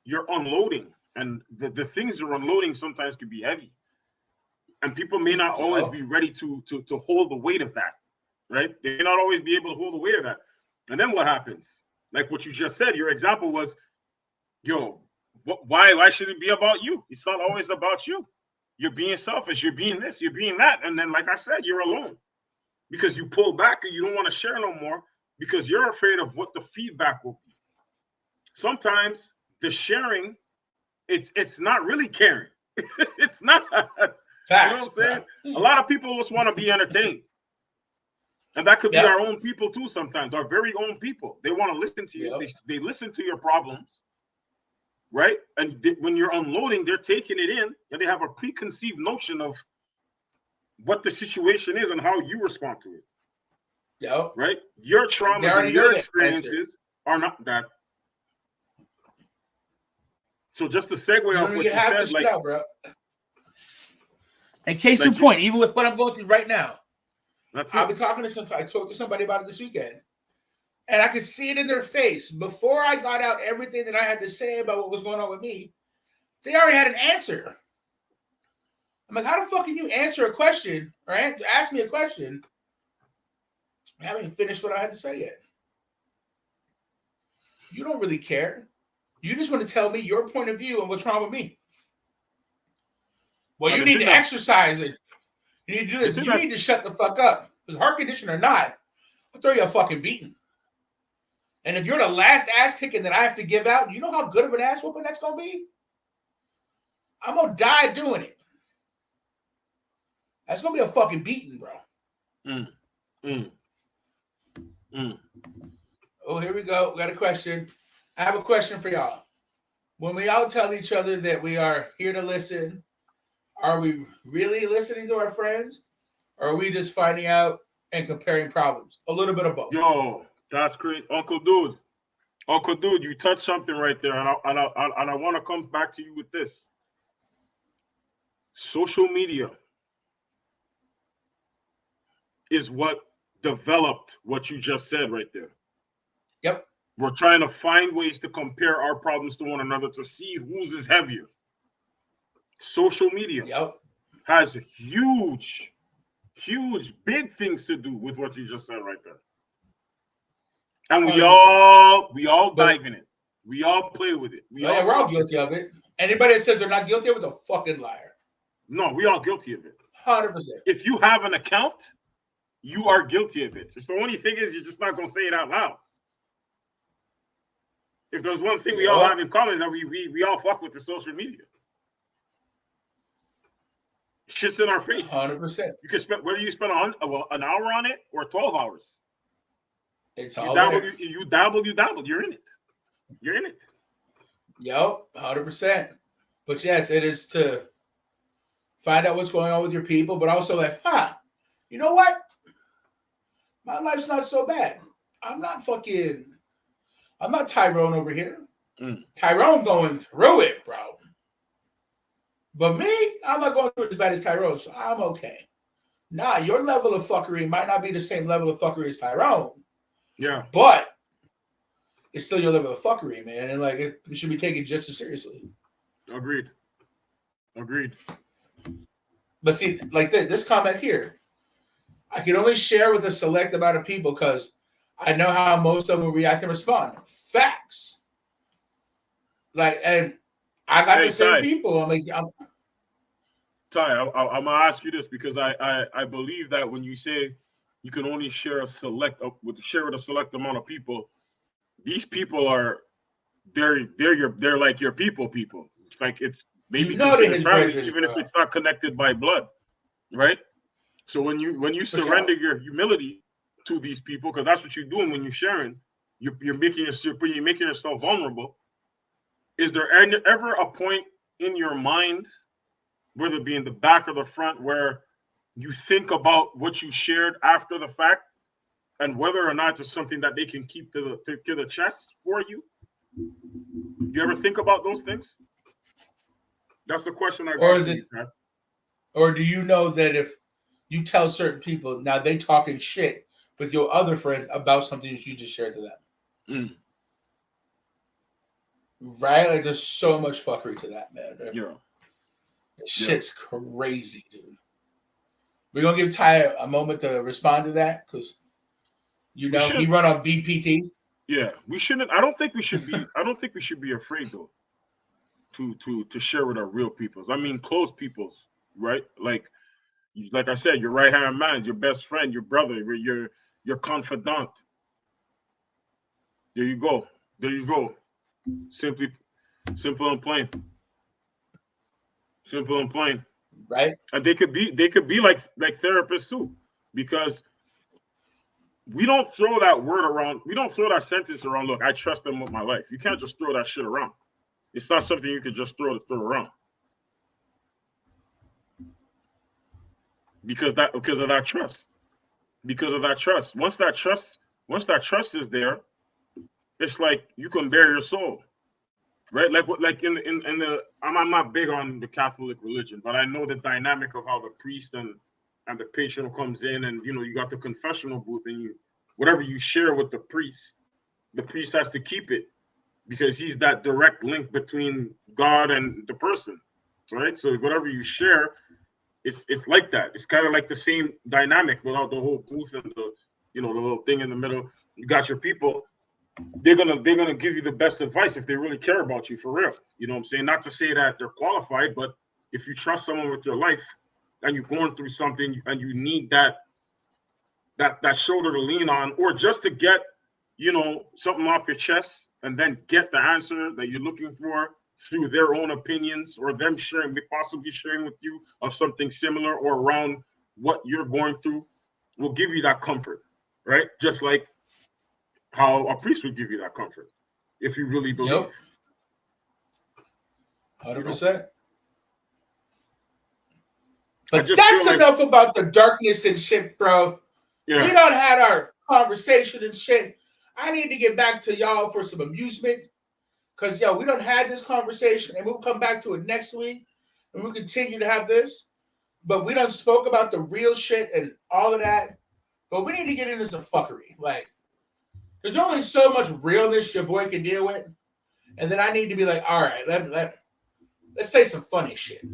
you're unloading, and the things you're unloading sometimes can be heavy, and people may not always be ready to hold the weight of that, right? They may not always be able to hold the weight of that. And then what happens? Like what you just said, your example was, yo, why should it be about you? It's not always about you. You're being selfish, you're being this, you're being that, and then like I said, you're alone because you pull back and you don't want to share no more because you're afraid of what the feedback will be. Sometimes the sharing, it's not really caring. It's not. Facts, you know what I'm saying? A lot of people just want to be entertained. And that could be our own people too sometimes, our very own people. They want to listen to you. They listen to your problems, right? And when you're unloading, they're taking it in, and they have a preconceived notion of what the situation is and how you respond to it. Yeah. Right? Your traumas and your experiences are not that. So just to segue off what you said, like, out, bro. And case in point, even with what I'm going through right now, I've been talking to I talked to somebody about it this weekend, and I could see it in their face. Before I got out everything that I had to say about what was going on with me, they already had an answer. I'm like, how the fuck can you answer a question or ask me a question? I haven't even finished what I had to say yet. You don't really care. You just want to tell me your point of view and what's wrong with me. Well, you need to exercise it. You need to do this. You need to shut the fuck up. Because heart condition or not, I'll throw you a fucking beating. And if you're the last ass kicking that I have to give out, you know how good of an ass whooping that's going to be? I'm going to die doing it. That's going to be a fucking beating, bro. Oh, here we go. We got a question. I have a question for y'all. When we all tell each other that we are here to listen, are we really listening to our friends? Or are we just finding out and comparing problems? A little bit of both. Yo, that's great, Uncle Dude. Uncle Dude, you touched something right there, and I want to come back to you with this. Social media is what developed what you just said right there. Yep. We're trying to find ways to compare our problems to one another to see whose is heavier. Social media has huge, big things to do with what you just said right there. And we 100%. all dive in it. We all play with it. We're all guilty of it. Anybody that says they're not guilty of it is a fucking liar. No, we all guilty of it. 100%. If you have an account, you are guilty of it. Just the only thing is you're just not gonna say it out loud. If there's one thing we all have in common, that we all fuck with the social media. Shit's in our face. 100%. You can spend, whether you spend an hour on it or 12 hours. It's you all dabble, there. you dabble. You're in it. You're in it. Yep, 100%. But yes, it is to find out what's going on with your people, but also like, you know what? My life's not so bad. I'm not Tyrone over here. Tyrone going through it, bro. But me, I'm not going through it as bad as Tyrone, so I'm okay. Nah, your level of fuckery might not be the same level of fuckery as Tyrone. Yeah. But it's still your level of fuckery, man. And like it should be taken just as seriously. Agreed. But see, like this comment here, I can only share with a select amount of people because I know how most of them will react and respond. Facts. Like, and I got the same people. Ty, I'm gonna ask you this because I believe that when you say you can only share with a select amount of people, these people they're like your people. It's like it's maybe considered family, even if it's not connected by blood, right? So when you surrender your humility to these people, because that's what you're doing when you're sharing, you're making yourself vulnerable. Is there ever a point in your mind, whether it be in the back or the front, where you think about what you shared after the fact and whether or not it's something that they can keep to the chest for you? Do you ever think about those things? That's the question I got. Or do you know that if you tell certain people, now they talking shit with your other friends about something that you just shared to them? Right? Like there's so much fuckery to that, man. Yeah. Shit's crazy, dude. We're gonna give Ty a moment to respond to that because he run on BPT. Yeah, we shouldn't. I don't think we should be afraid though to share with our real peoples. I mean, close peoples, right? Like I said, your right hand man, your best friend, your brother, your confidant. There you go. Simple and plain. Right. And they could be like therapists too, because we don't throw that word around. We don't throw that sentence around. Look, I trust them with my life. You can't just throw that shit around. It's not something you could just throw around. Because of that trust. Once that trust is there, it's like you can bare your soul. Right? Like in the I'm not big on the Catholic religion, but I know the dynamic of how the priest and the patient comes in, and you got the confessional booth, and whatever you share with the priest has to keep it because he's that direct link between God and the person. Right? So whatever you share, it's like that. It's kind of like the same dynamic without the whole booth and the little thing in the middle. You got your people. They're gonna give you the best advice if they really care about you for real. You know what I'm saying? Not to say that they're qualified, but if you trust someone with your life and you're going through something and you need that shoulder to lean on, or just to get something off your chest and then get the answer that you're looking for through their own opinions, or them possibly sharing with you of something similar or around what you're going through, will give you that comfort, right? Just like how a priest would give you that comfort. if you really believe. Yep. 100%. But that's enough about the darkness and shit, bro. Yeah. We done had our conversation and shit. I need to get back to y'all for some amusement. Because, we done had this conversation, and we'll come back to it next week, and we'll continue to have this. But we done spoke about the real shit and all of that. But we need to get into some fuckery. Like, there's only so much realness your boy can deal with. And then I need to be like, all right, let's say some funny shit.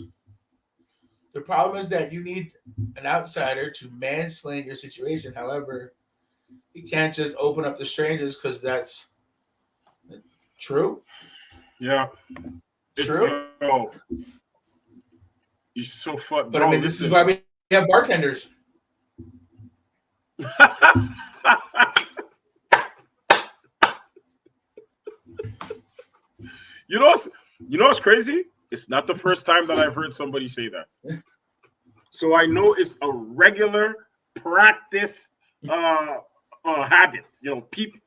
The problem is that you need an outsider to mansplain your situation. However, you can't just open up to strangers because that's true. Yeah. True. You're so fucked. But I mean, this is why we have bartenders. You know what's crazy? It's not the first time that I've heard somebody say that. So I know it's a regular practice habit. People.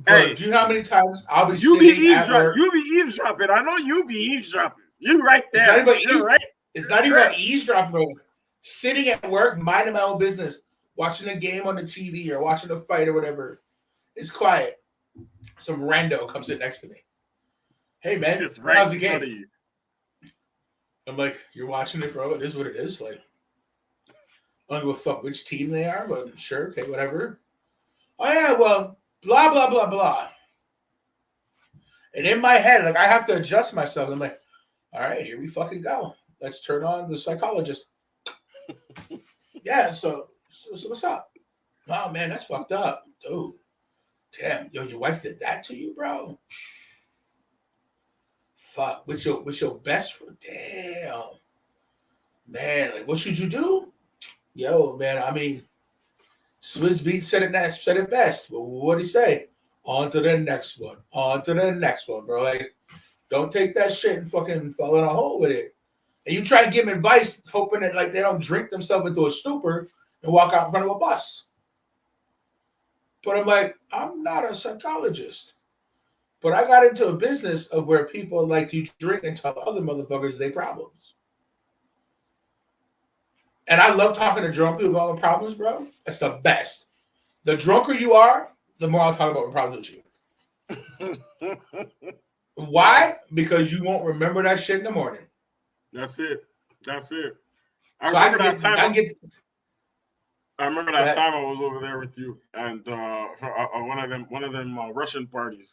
Hey, do you know how many times I'll be sitting at work? You be eavesdropping. I know you be eavesdropping. You right there. It's not even about eavesdropping, bro. Sitting at work, minding my own business, watching a game on the TV or watching a fight or whatever. It's quiet. Some rando comes sit next to me. Hey, man, how's the game? I'm like, you're watching it, bro. It is what it is. Like, I don't give a fuck which team they are, but sure, okay, whatever. Oh, yeah, well, blah, blah, blah, blah. And in my head, like, I have to adjust myself. I'm like, all right, here we fucking go. Let's turn on the psychologist. Yeah, so what's up? Oh, man, that's fucked up. Dude. Damn, your wife did that to you, bro? Fuck, with your best friend? Damn. Man, like, what should you do? Yo, man, I mean, Swizz Beatz said it best. But what did he say? On to the next one. On to the next one, bro. Like, don't take that shit and fucking fall in a hole with it. And you try and give them advice, hoping that, like, they don't drink themselves into a stupor and walk out in front of a bus. But I'm like, I'm not a psychologist. But I got into a business of where people like to drink and tell other motherfuckers their problems. And I love talking to drunk people about their problems, bro. That's the best. The drunker you are, the more I'll talk about my problems with you. Why? Because you won't remember that shit in the morning. That's it. I remember that time I was over there with you, and for one of them Russian parties.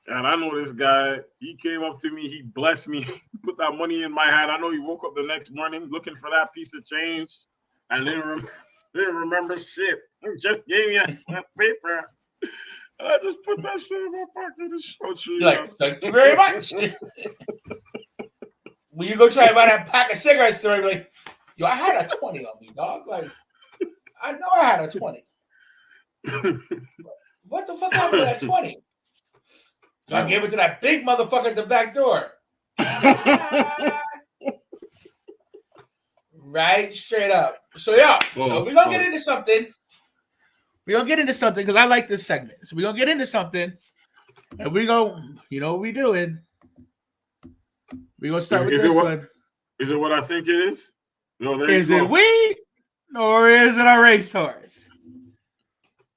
And I know this guy. He came up to me. He blessed me. Put that money in my hand. I know he woke up the next morning looking for that piece of change, and didn't remember shit. He just gave me that paper. And I just put that shit in my pocket and showed you. Like, thank you very much. When you go try to buy that pack of cigarettes, they're like, yo, I had a 20 on me, dog. Like, I know I had a 20. What the fuck happened to that 20? So I gave it to that big motherfucker at the back door. Right, straight up. So so we're gonna get into something. We're gonna get into something because I like this segment. So we're gonna get into something, and we're gonna, you know what we're doing. We're gonna start with this one. Is it what I think it is? No, is it weed or is it a racehorse?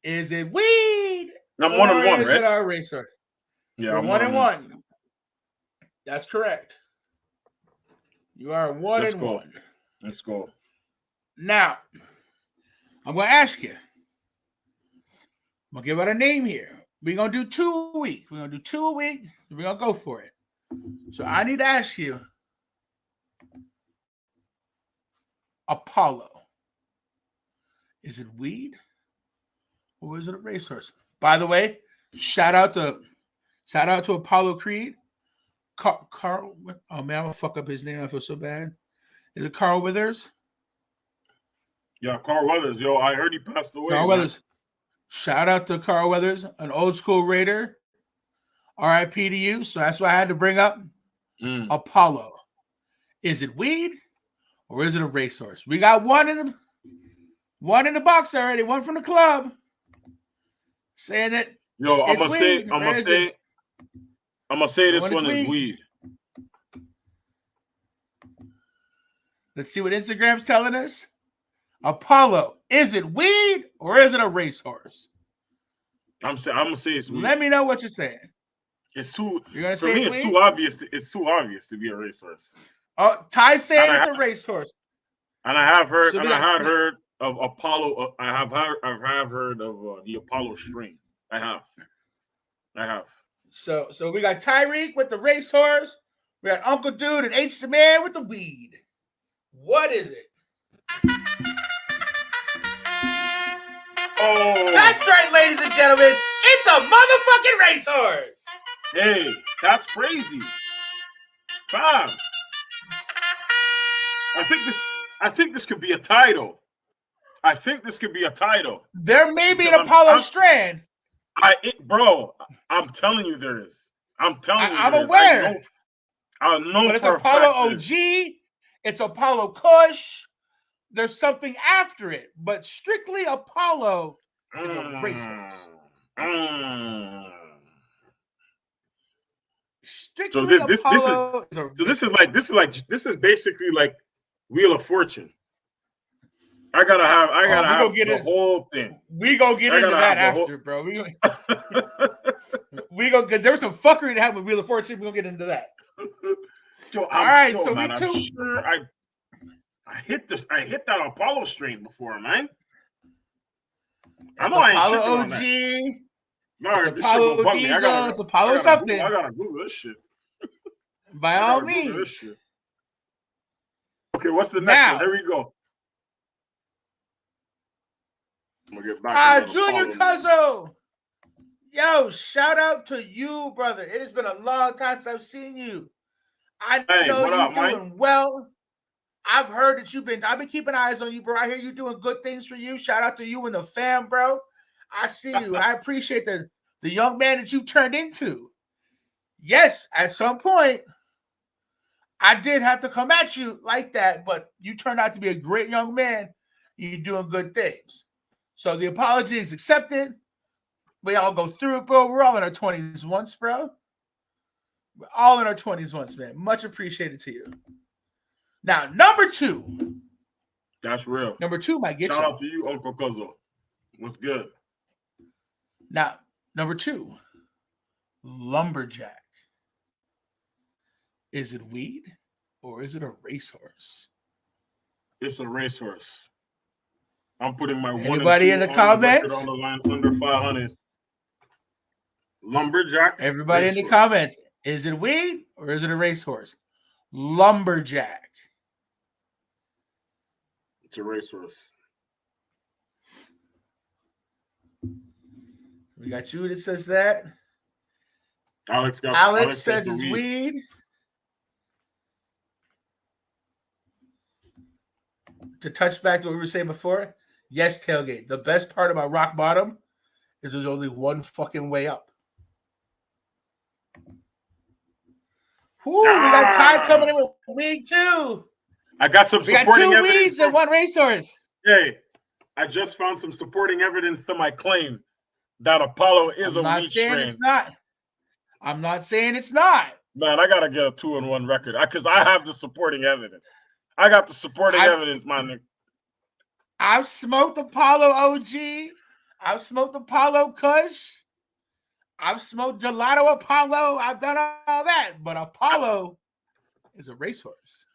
Is it weed? I'm 1-1, right? Is it a racehorse? Yeah, I'm 1-1. That's correct. You are 1-1. Let's go. Now, I'm going to ask you. I'm going to give out a name here. We're going to do 2 a week. We're going to do 2 a week. We're going to go for it. So I need to ask you, Apollo, is it weed or is it a racehorse? By the way, shout out to Apollo Creed. Carl, oh man, I'm gonna fuck up his name. I feel so bad. Is it Carl Withers? Yeah, Carl Weathers. Yo, I heard he passed away. Carl Weathers. Shout out to Carl Weathers, an old school Raider. R.I.P. to you. So that's why I had to bring up Apollo. Is it weed or is it a racehorse? We got one in the box already. One from the club saying that Yo, I'm It's gonna say, weed. I'm Or gonna is it? say, I'm gonna say this When it's one is weed. weed. Let's see what Instagram's telling us. Apollo, is it weed or is it a racehorse? I'm gonna say it's weed. Let me know what you're saying. It's too. You're gonna For say me, it's it's weed? too obvious. It's too obvious to be a racehorse. Oh, Ty's saying And it's a racehorse. And I have heard, So we and I got- had heard of Apollo. I have heard of the Apollo strain. I have. So we got Tyreek with the racehorse. We got Uncle Dude and H the Man with the weed. What is it? Oh, That's right, ladies and gentlemen. It's a motherfucking racehorse. hey, that's crazy. Fam. I think this could be a title. There may be Because an Apollo strand. bro, I'm telling you there is. I'm telling you I'm there is. aware. I know But it's for a Apollo fact OG. It's Apollo Kush. There's something after it. But strictly Apollo is a racehorse. Strictly Apollo is a racehorse. This is basically like Wheel of Fortune. I gotta have the whole thing. We gonna get into that after, bro. We gonna because there was some fuckery that happened with Wheel of Fortune. We gonna get into that. So me too. I'm sure I hit that Apollo strain before, man. I know I ain't Apollo tripping OG. on that. No, It's this shit Apollo gonna bug me. Diesel. It's Apollo something. I gotta Google this shit. By all means. Okay, what's the next one? Here we go. I'm gonna get back. Junior Cuzzo. Yo, shout out to you, brother. It has been a long time since I've seen you. I know you're doing well. I've heard that I've been keeping eyes on you, bro. I hear you doing good things for you. Shout out to you and the fam, bro. I see you, and I appreciate the young man that you turned into. Yes, at some point, I did have to come at you like that, but you turned out to be a great young man. You're doing good things. So the apology is accepted. We all go through it, bro. We're all in our 20s once, bro. We're all in our 20s once, man. Much appreciated to you. Now, number 2. That's real. Number 2 might get you. Shout out to you, Uncle Cuzzo. What's good? Now, number 2, lumberjack. Is it weed or is it a racehorse? It's a racehorse. I'm putting my Anybody in the comments on the line under 500. Lumberjack. Everybody racehorse. In the comments. Is it weed or is it a racehorse? Lumberjack. It's a racehorse. We got you that says that. Alex says it's weed. To touch back to what we were saying before, yes, tailgate. The best part about rock bottom is there's only one fucking way up. We got Ty coming in with weed too. I got some supporting evidence. We got 2 weeds and 1 racehorse. Hey, I just found some supporting evidence to my claim that Apollo is a weed strain. It's not. I'm not saying it's not. Man, I gotta get a 2-1 record because I have the supporting evidence. I got the supporting evidence, my nigga. I've smoked Apollo OG. I've smoked Apollo Kush. I've smoked Gelato Apollo. I've done all that. But Apollo is a racehorse.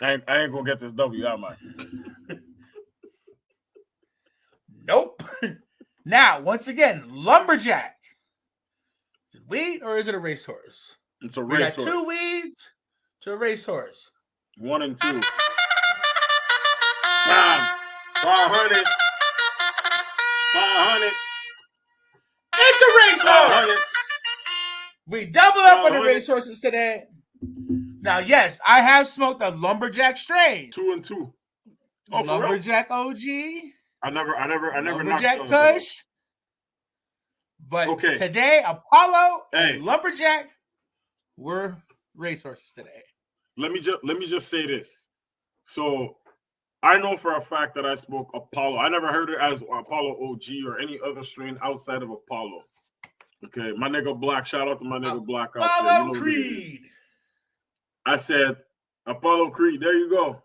I ain't gonna get this W, am I? Nope. Now, once again, lumberjack. Is it weed or is it a racehorse? It's a racehorse. We got 2 weeds to a racehorse. 1 and 2. Bam. 500. 500. It's a racehorse. We double up on the racehorses today. Now, yes, I have smoked a lumberjack strain. 2 and 2. Oh, lumberjack OG. I never lumberjack Kush. But today, Apollo and lumberjack were racehorses today. Let me just say this. So I know for a fact that I smoke Apollo. I never heard it as Apollo OG or any other strain outside of Apollo. Okay, my nigga Black. Shout out to my nigga Black out there. You know Apollo Creed. I said Apollo Creed. There you go.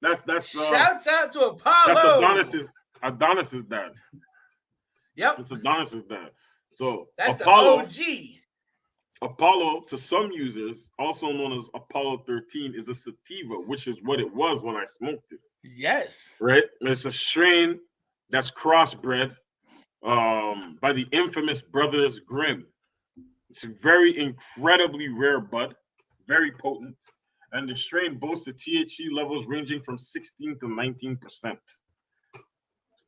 That's Shouts out to Apollo. That's Adonis's dad. Yep. It's Adonis's dad. So that's Apollo, the OG. Apollo, to some users, also known as Apollo 13, is a sativa, which is what it was when I smoked it. Yes. Right? It's a strain that's crossbred by the infamous Brothers Grimm. It's a very incredibly rare bud, very potent, and the strain boasts a THC levels ranging from 16 to 19%.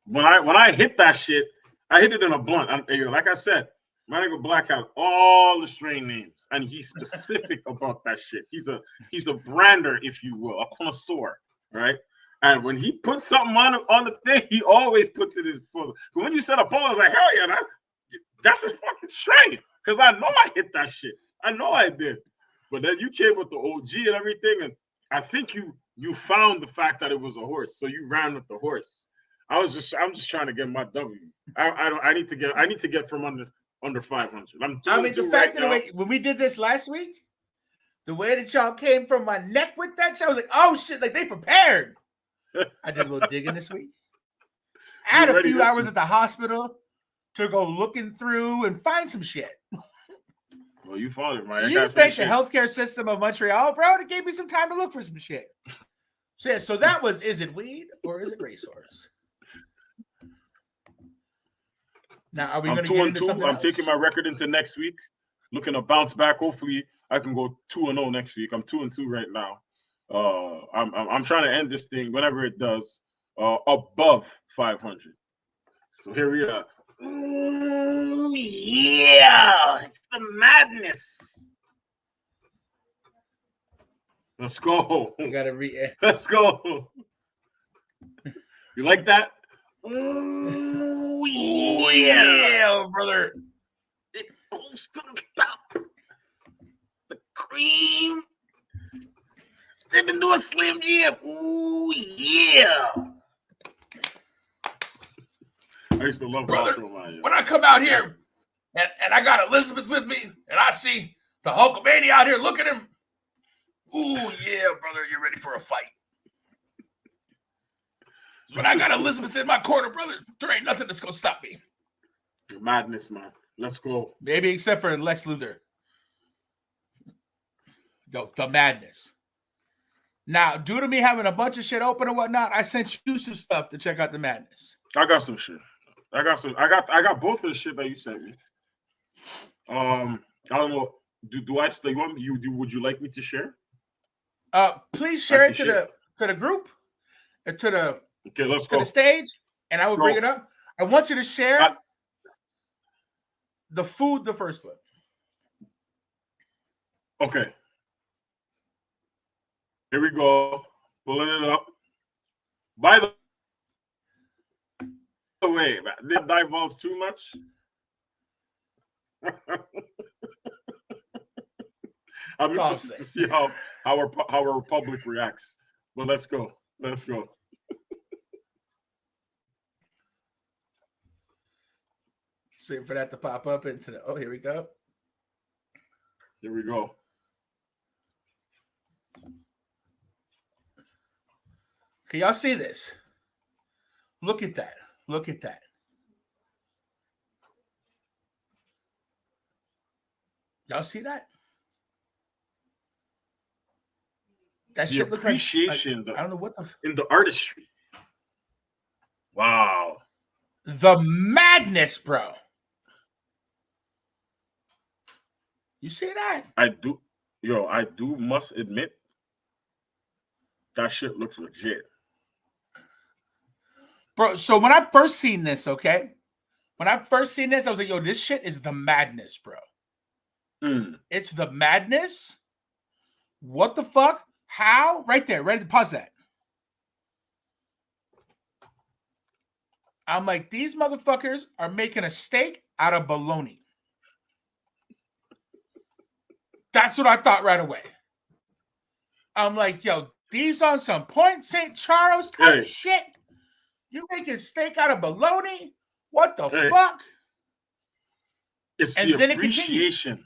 When I hit that shit, I hit it in a blunt. Like I said, my nigga Black has all the strain names, and he's specific about that shit. He's a brander, if you will, a connoisseur, right? And when he puts something on the thing, he always puts it in full. So when you said Apollo, I was like, hell yeah, that's his fucking strain. Because I know I hit that shit. I know I did. But then you came with the OG and everything, and I think you found the fact that it was a horse, so you ran with the horse. I'm just trying to get my W. I need to get from under 500. The fact that when we did this last week, the way that y'all came from my neck with that shit, I was like, oh shit, like they prepared. I did a little digging this week. I had a few hours at the hospital to go looking through and find some shit. Well, you found it, man. So you thank the healthcare system of Montreal, bro. It gave me some time to look for some shit. So, yeah, so that was, is it weed or is it racehorse? Now, are we going to get into something else? I'm taking my record into next week. Looking to bounce back. Hopefully, I can go 2-0 next week. I'm 2-2 right now. I'm trying to end this thing whenever it does above 500. So here we are. Ooh, yeah, it's the madness. Let's go. You gotta read. Let's go. You like that? Ooh, yeah, brother. It goes to the top. The cream. They've been doing Slim Jim. Ooh, yeah. I used to love brother. When I come out here and I got Elizabeth with me and I see the Hulkamania out here, look at him. Ooh, yeah, brother, you're ready for a fight. When I got Elizabeth in my corner, brother, there ain't nothing that's going to stop me. Madness, man. Let's go. Maybe except for Lex Luthor. Yo, the madness. Now, due to me having a bunch of shit open and whatnot, I sent you some stuff to check out the madness. I got some shit. I got both of the shit that you sent me. I don't know. Do I still want you? Would you like me to share? Please share it to the group, or to the let's go to the stage, and I will bring it up. I want you to share the food, the first one. Okay. Here we go. Pulling it up. By the way, did that divulge too much? I'm interested to see how our public reacts. But let's go. Let's go. Just waiting for that to pop up into the. Oh, here we go. Here we go. Can y'all see this? Look at that. Look at that. Y'all see that? That shit looks appreciation like I don't know what in the artistry. Wow. The madness, bro. You see that? I do must admit that shit looks legit. Bro, so when I first seen this, okay? When I first seen this, I was like, yo, this shit is the madness, bro. It's the madness. What the fuck? How? Right there. Ready to pause that. I'm like, these motherfuckers are making a steak out of bologna. That's what I thought right away. I'm like, yo, These on some Point St. Charles type shit. You making steak out of bologna? What the fuck? It's the appreciation.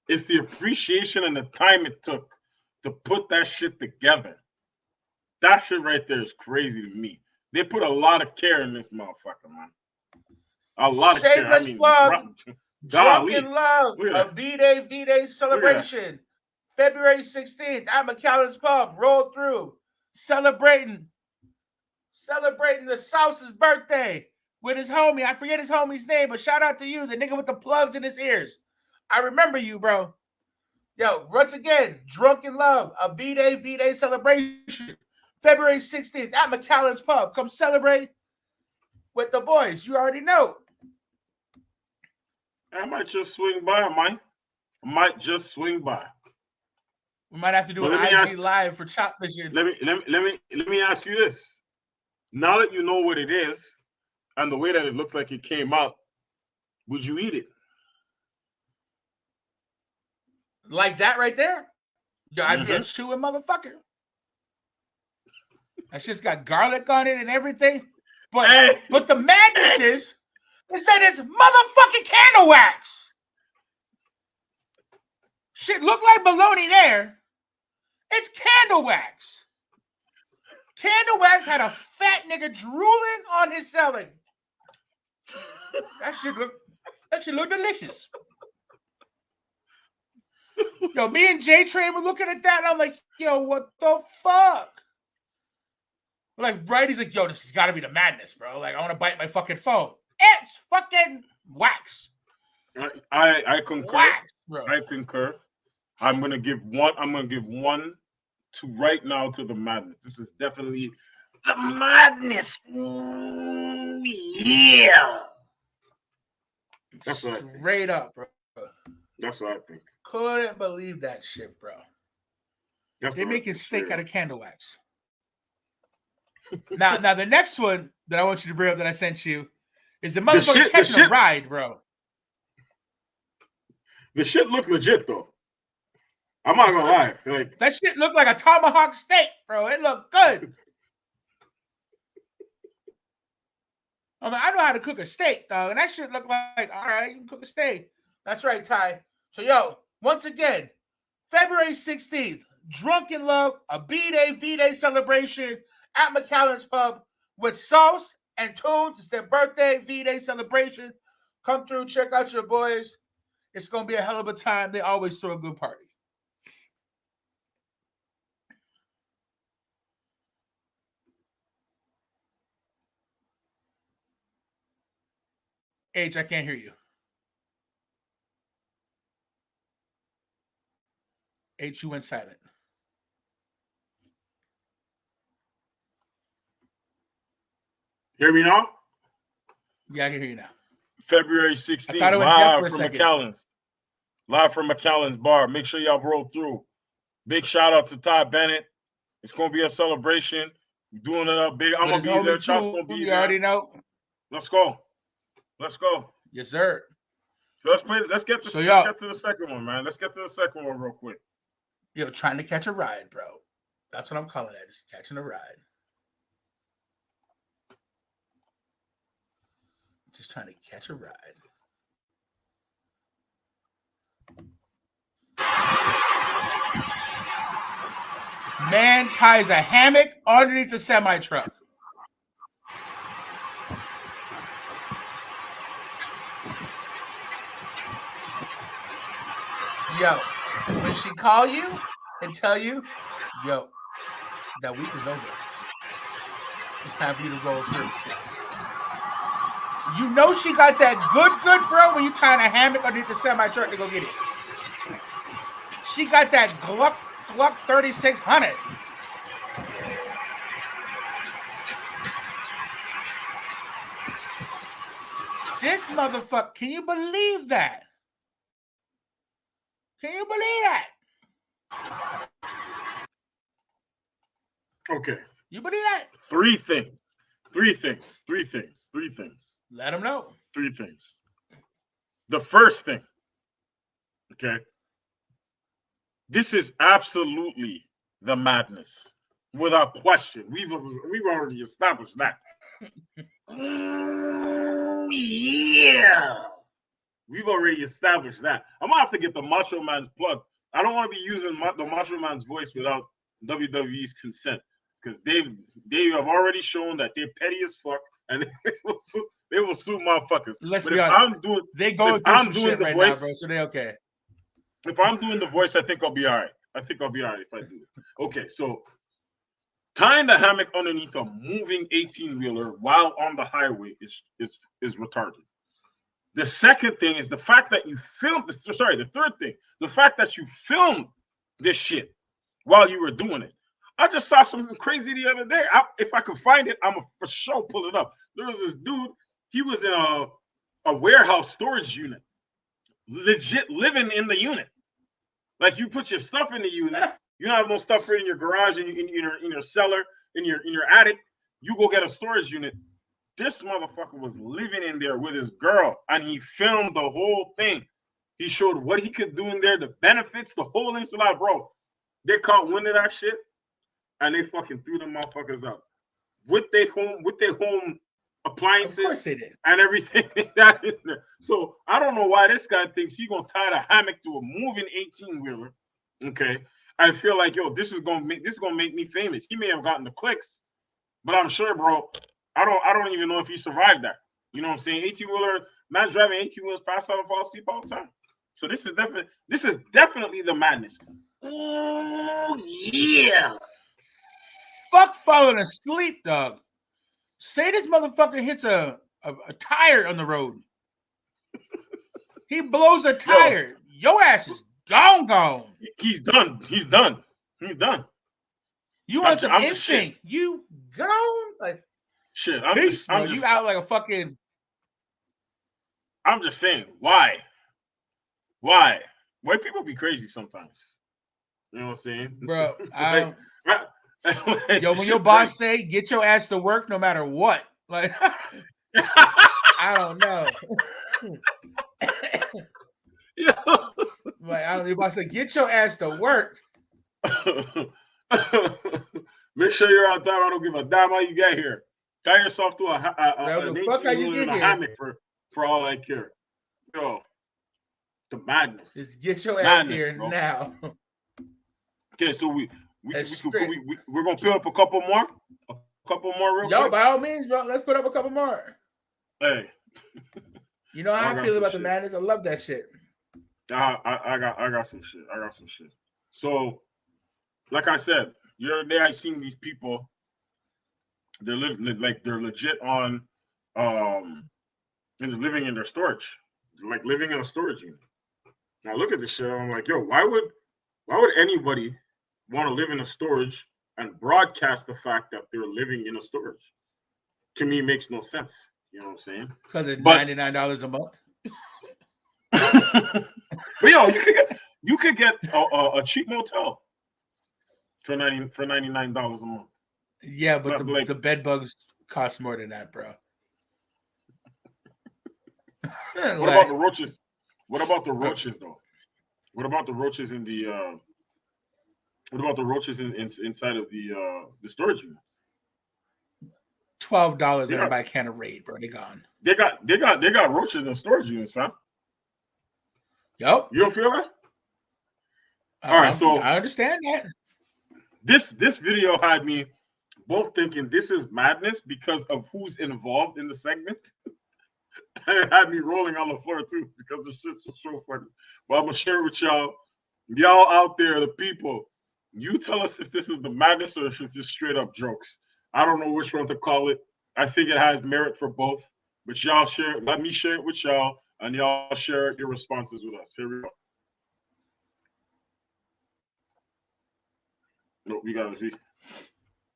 It's the appreciation and the time it took to put that shit together. That shit right there is crazy to me. They put a lot of care in this motherfucker, man. A lot of care. I mean, Drunken Love, a V-Day celebration. February 16th at McAllen's Pub. Roll through. Celebrating the Souse's birthday with his homie. I forget his homie's name, but shout out to you, the nigga with the plugs in his ears. I remember you, bro. Yo, once again, Drunken Love, a V-Day celebration. February 16th at McAllen's Pub. Come celebrate with the boys. You already know. I might just swing by, Mike. I might just swing by. We might have to do an IG live for Chop Vision. Let me ask you this. Now that you know what it is and the way that it looks like it came out, would you eat it? Like that right there? Yo, I'd be a chewing motherfucker. That shit's got garlic on it and everything. But the madness is that it's motherfucking candle wax. Shit look like bologna there. It's candle wax. Candle wax had a fat nigga drooling on his selling. That shit look delicious. Yo, me and J-Train were looking at that, and I'm like, yo, what the fuck? Like, right? He's like, yo, this has got to be the madness, bro. Like, I want to bite my fucking phone. It's fucking wax. I concur. Wax, bro. I concur. I'm gonna give one to right now to the madness. This is definitely the madness. Yeah. That's straight up, bro. That's what I think. Couldn't believe that shit, bro. They're making steak out of candle wax. Now, the next one that I want you to bring up that I sent you is the motherfucker catching a ride, bro. The shit looked legit, though. I'm not gonna lie. Like, that shit looked like a tomahawk steak, bro. It looked good. I mean, I know how to cook a steak, dog, and that shit looked like, all right, you can cook a steak. That's right, Ty. So, yo, once again, February 16th, Drunken Love, a V-Day celebration at McAllen's Pub with Sauce and Tunes. It's their birthday V-Day celebration. Come through, check out your boys. It's going to be a hell of a time. They always throw a good party. H, I can't hear you. H, you went silent. Hear me now? Yeah, I can hear you now. February 16th, live from McAllen's. Live from McAllen's bar. Make sure y'all roll through. Big shout out to Ty Bennett. It's going to be a celebration. We're doing it up big. I'm going to be there. Chop's going to be there. You already know. Let's go. Let's go. Yes, sir. So let's get to the second one, man. Let's get to the second one real quick. Yo, trying to catch a ride, bro. That's what I'm calling it. Just catching a ride. Just trying to catch a ride. Man ties a hammock underneath the semi-truck. Yo, when she call you and tell you, yo, that week is over. It's time for you to roll through. You know she got that good, bro, when you tying a hammock underneath the semi-truck to go get it. She got that Gluck 3600. This motherfucker, can you believe that? Can you believe that? Okay. You believe that? Three things. Let them know. 3 things. The first thing, okay, this is absolutely the madness. without question. We've already established that. Oh, yeah. We've already established that. I'm gonna have to get the Macho Man's plug. I don't want to be using the Macho Man's voice without WWE's consent, because they have already shown that they're petty as fuck and they will sue motherfuckers. Let's but be if honest. they go if through I'm some doing shit the right voice, now, bro. So they okay. If I'm doing the voice, I think I'll be all right. I think I'll be all right if I do it. Okay, so tying the hammock underneath a moving 18-wheeler while on the highway is retarded. The second thing is the fact that you filmed. Sorry, the third thing, the fact that you filmed this shit while you were doing it. I just saw something crazy the other day. If I could find it, I'm for sure pull it up. There was this dude. He was in a warehouse storage unit, legit living in the unit. Like, you put your stuff in the unit. You don't have no stuff in your garage, in your cellar, in your attic. You go get a storage unit. This motherfucker was living in there with his girl, and he filmed the whole thing. He showed what he could do in there, the benefits, the whole enchilada, bro. They caught wind of that shit, and they fucking threw them motherfuckers out with their home appliances. Of course they did. And everything that in there. So I don't know why this guy thinks he's gonna tie the hammock to a moving 18-wheeler. Okay, I feel like, yo, this is gonna make me famous. He may have gotten the clicks, but I'm sure, bro. I don't even know if he survived that. You know what I'm saying? 18-wheeler, man's driving 18-wheelers fast out and fall asleep all the time. So this is definitely the madness. Oh yeah. Fuck falling asleep, dog. Say this motherfucker hits a tire on the road. He blows a tire. Your ass is gone. He's done. You want some instinct? You gone? Like, shit. You out like a fucking. I'm just saying, why? White people be crazy sometimes. You know what I'm saying, bro? Like, yo, when your boss say get your ass to work no matter what, like, I don't know. Like, your boss say get your ass to work. Make sure you're on time. I don't give a damn how you get here. Tie yourself to a hammock for all I care. Yo, the madness. Just get your ass here, bro. Now. Okay, so we're gonna fill up a couple more real quick. By all means, bro. Let's put up a couple more. Hey, you know how I feel about the madness. I love that shit. I got some shit. So, like I said, the other day I seen these people. They're legit on and living in their storage, like living in a storage unit. Now look at this shit. I'm like, yo, why would anybody want to live in a storage and broadcast the fact that they're living in a storage? To me, it makes no sense. You know what I'm saying? Because it's $99 a month. But yo, you could get a cheap motel for $99 a month. Yeah, but the bed bugs cost more than that, bro. What about the roaches? What about the roaches, though? What about the roaches in the? What about the roaches inside of the storage units? $12 everybody can of raid, bro. They gone. They got roaches in storage units, fam. Yep. You don't feel that? All right, so I understand that. This video had me both thinking this is madness because of who's involved in the segment. It had me rolling on the floor too because the shit's so funny. But I'm gonna share it with y'all. Y'all out there, the people, you tell us if this is the madness or if it's just straight up jokes. I don't know which one to call it. I think it has merit for both. But y'all share it. Let me share it with y'all, and y'all share your responses with us. Here we go. No, we got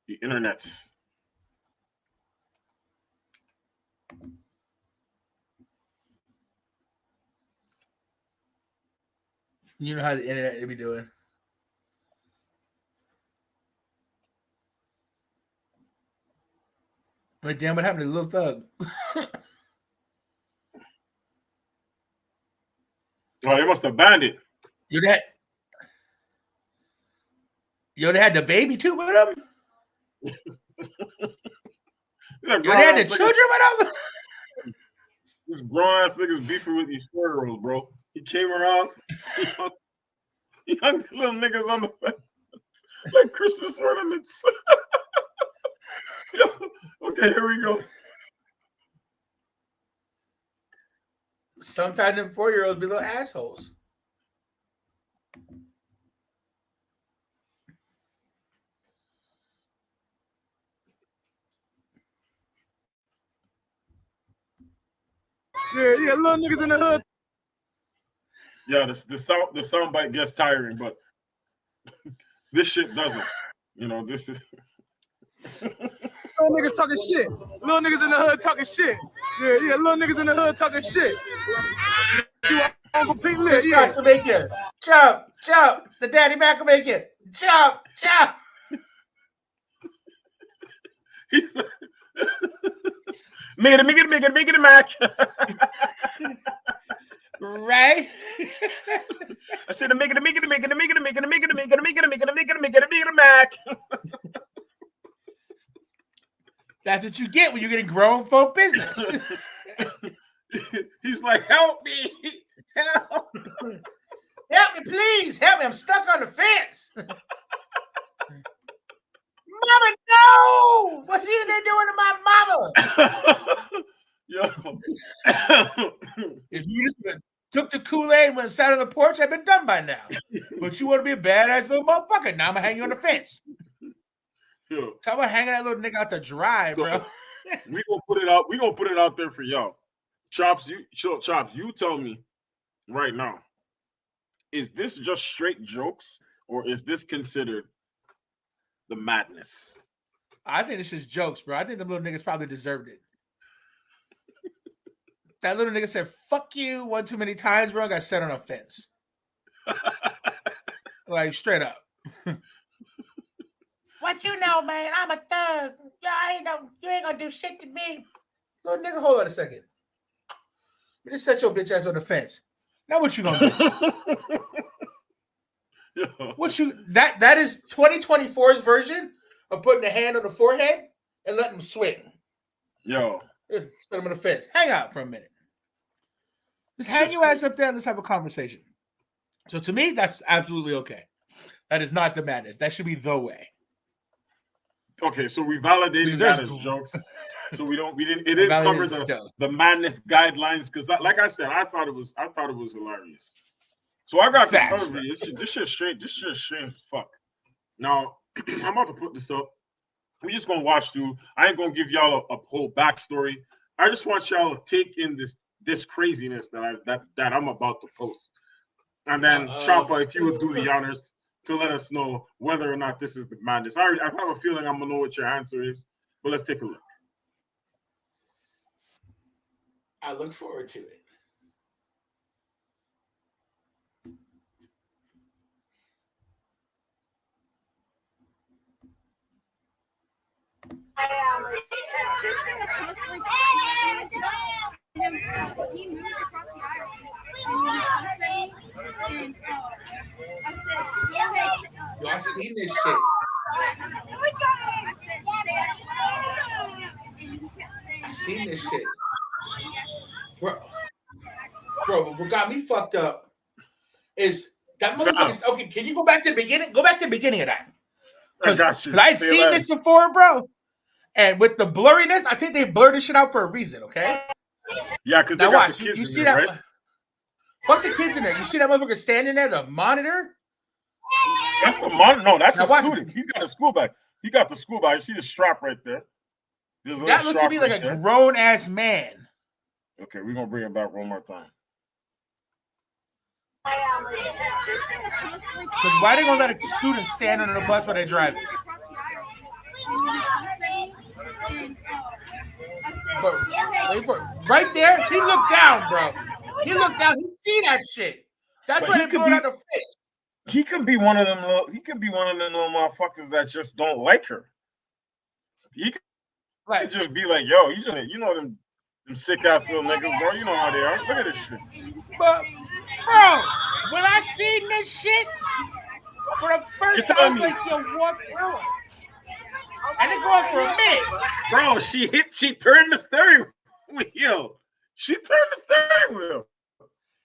the internets. You know how the internet be doing. Wait, damn, what happened to Little Thug? Oh, they must have banned it. They had the baby too with him? Yo, they had the children with them? This grown ass niggas beefing with these 4-year-olds, bro. He came around, he hung little niggas on the fence like Christmas ornaments. Yo, okay, here we go. Sometimes them 4-year-olds be little assholes. Yeah, little niggas in the hood. Yeah, the sound bite gets tiring, but this shit doesn't. You know, this is Little niggas talking shit. Little niggas in the hood talking shit. Yeah, little niggas in the hood talking shit. Uncle Pete Lit, yeah. To make you jump. The daddy Mac will make you jump. Make it, Mac. Right? I said make it, Mac. That's what you get when you're getting grown folk business. He's like, help me. Help me, please. Help me. I'm stuck on the fence. Mama, no! What's he in there doing to my mama? Yo. If you just took the Kool-Aid and went sat on the porch, I've been done by now. But you want to be a badass little motherfucker. Now I'm going to hang you on the fence. Yo. Talk about hanging that little nigga out to dry, bro. We gonna put it out. We gonna put it out there for y'all. Chops, you tell me right now. Is this just straight jokes, or is this considered the madness? I think it's just jokes, bro. I think the little niggas probably deserved it. That little nigga said, fuck you one too many times, bro. I got set on a fence. Like, straight up. What you know, man? I'm a thug. You ain't gonna do shit to me. Little nigga, hold on a second. You just set your bitch ass on the fence. Now what you gonna do? That is 2024's version of putting a hand on the forehead and letting them swing. Yo. Set them on the fence. Hang out for a minute. Just hang your ass up there and let's have a conversation. So to me, that's absolutely okay. That is not the madness. That should be the way. Okay, so we validated that as jokes. So it didn't cover the madness guidelines because, like I said, I thought it was hilarious. So I got this cover. This shit straight as fuck. Now I'm about to put this up. We just gonna watch through. I ain't gonna give y'all a whole backstory. I just want y'all to take in this craziness that I'm about to post, and then Chopper, if you would do the honors to let us know whether or not this is the madness. I have a feeling I'm gonna know what your answer is, but let's take a look. I look forward to it. Yo, I've seen this shit. I've seen this shit. Bro, what got me fucked up is that motherfucker. Okay, can you go back to the beginning? Go back to the beginning of that. Because I had seen this before, bro. And with the blurriness, I think they blurred this shit out for a reason, okay? Yeah, because now watch. The kids you see there, that? Right? Fuck the kids in there. You see that motherfucker standing there, the monitor? That's the monitor. No, that's the student. He's got a school bag. He got the school bag. You see the strap right there? That looks to me like a grown-ass man. Okay, we're going to bring it back one more time. Because why are they going to let a student stand under the bus while they're driving? But right there, he looked down, bro. He looked down. He see that shit. That's why they blew out the face. He could be one of them little. He could be one of them little motherfuckers that just don't like her. He could just be like, yo, you know them sick ass little niggas, bro. You know how they are. Look at this shit. But bro, when I seen this shit for the first time, I was like, yo, what? And it go on for a minute. Bro, she turned the steering wheel. She turned the steering wheel.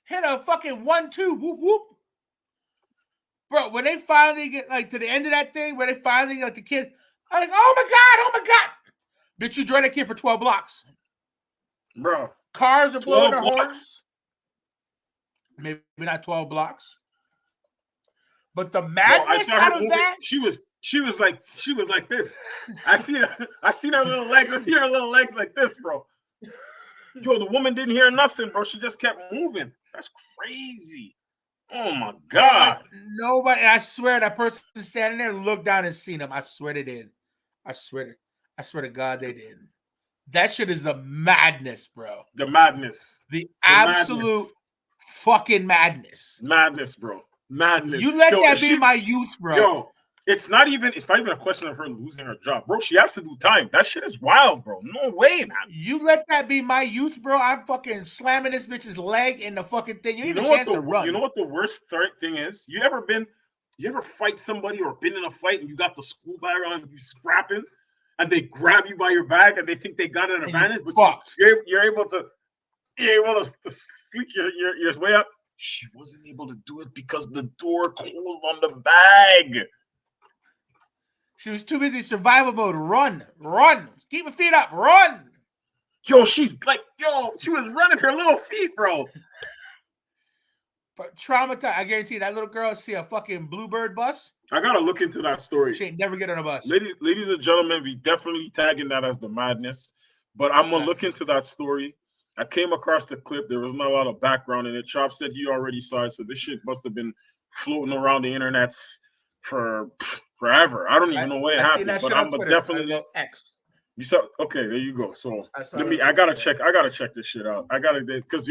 Hit a fucking 1-2, whoop whoop. Bro, when they finally get like to the end of that thing, where they finally like the kid, I'm like, oh my god. Bitch, you drove that kid for 12 blocks. Bro. Cars are blowing their 12 blocks. horns. Maybe not 12 blocks. But the madness out of that. She was like this. I see her little legs. I see her little legs like this, bro. Yo, the woman didn't hear nothing, bro. She just kept moving. That's crazy. Oh my god. Nobody, I swear that person standing there looked down and seen him. I swear they did. I swear to God they did. That shit is the madness, bro. The madness. The absolute fucking madness. Madness, bro. Madness. You let that be my youth, bro. Yo, it's not even a question of her losing her job, bro. She has to do time. That shit is wild, bro. No way, man. You let that be my youth, bro. I'm fucking slamming this bitch's leg in the fucking thing. You know what the worst thing is? You ever fight somebody or been in a fight and you got the school bag on and you scrapping and they grab you by your back and they think they got an advantage, but you're able to sneak your way up. She wasn't able to do it because the door closed on the bag. She was too busy survival mode. Run. Keep your feet up. Run. Yo, she was running her little feet, bro. But traumatized. I guarantee you, that little girl see a fucking Bluebird bus. I gotta look into that story. She ain't never get on a bus. Ladies and gentlemen, we definitely tagging that as the madness. But I'm gonna look into that story. I came across the clip. There was not a lot of background in it. Chop said he already saw it, so this shit must have been floating around the internets for forever. I don't even know where it happened, but I'm definitely X. You saw? Okay, there you go. So I gotta check this shit out. Because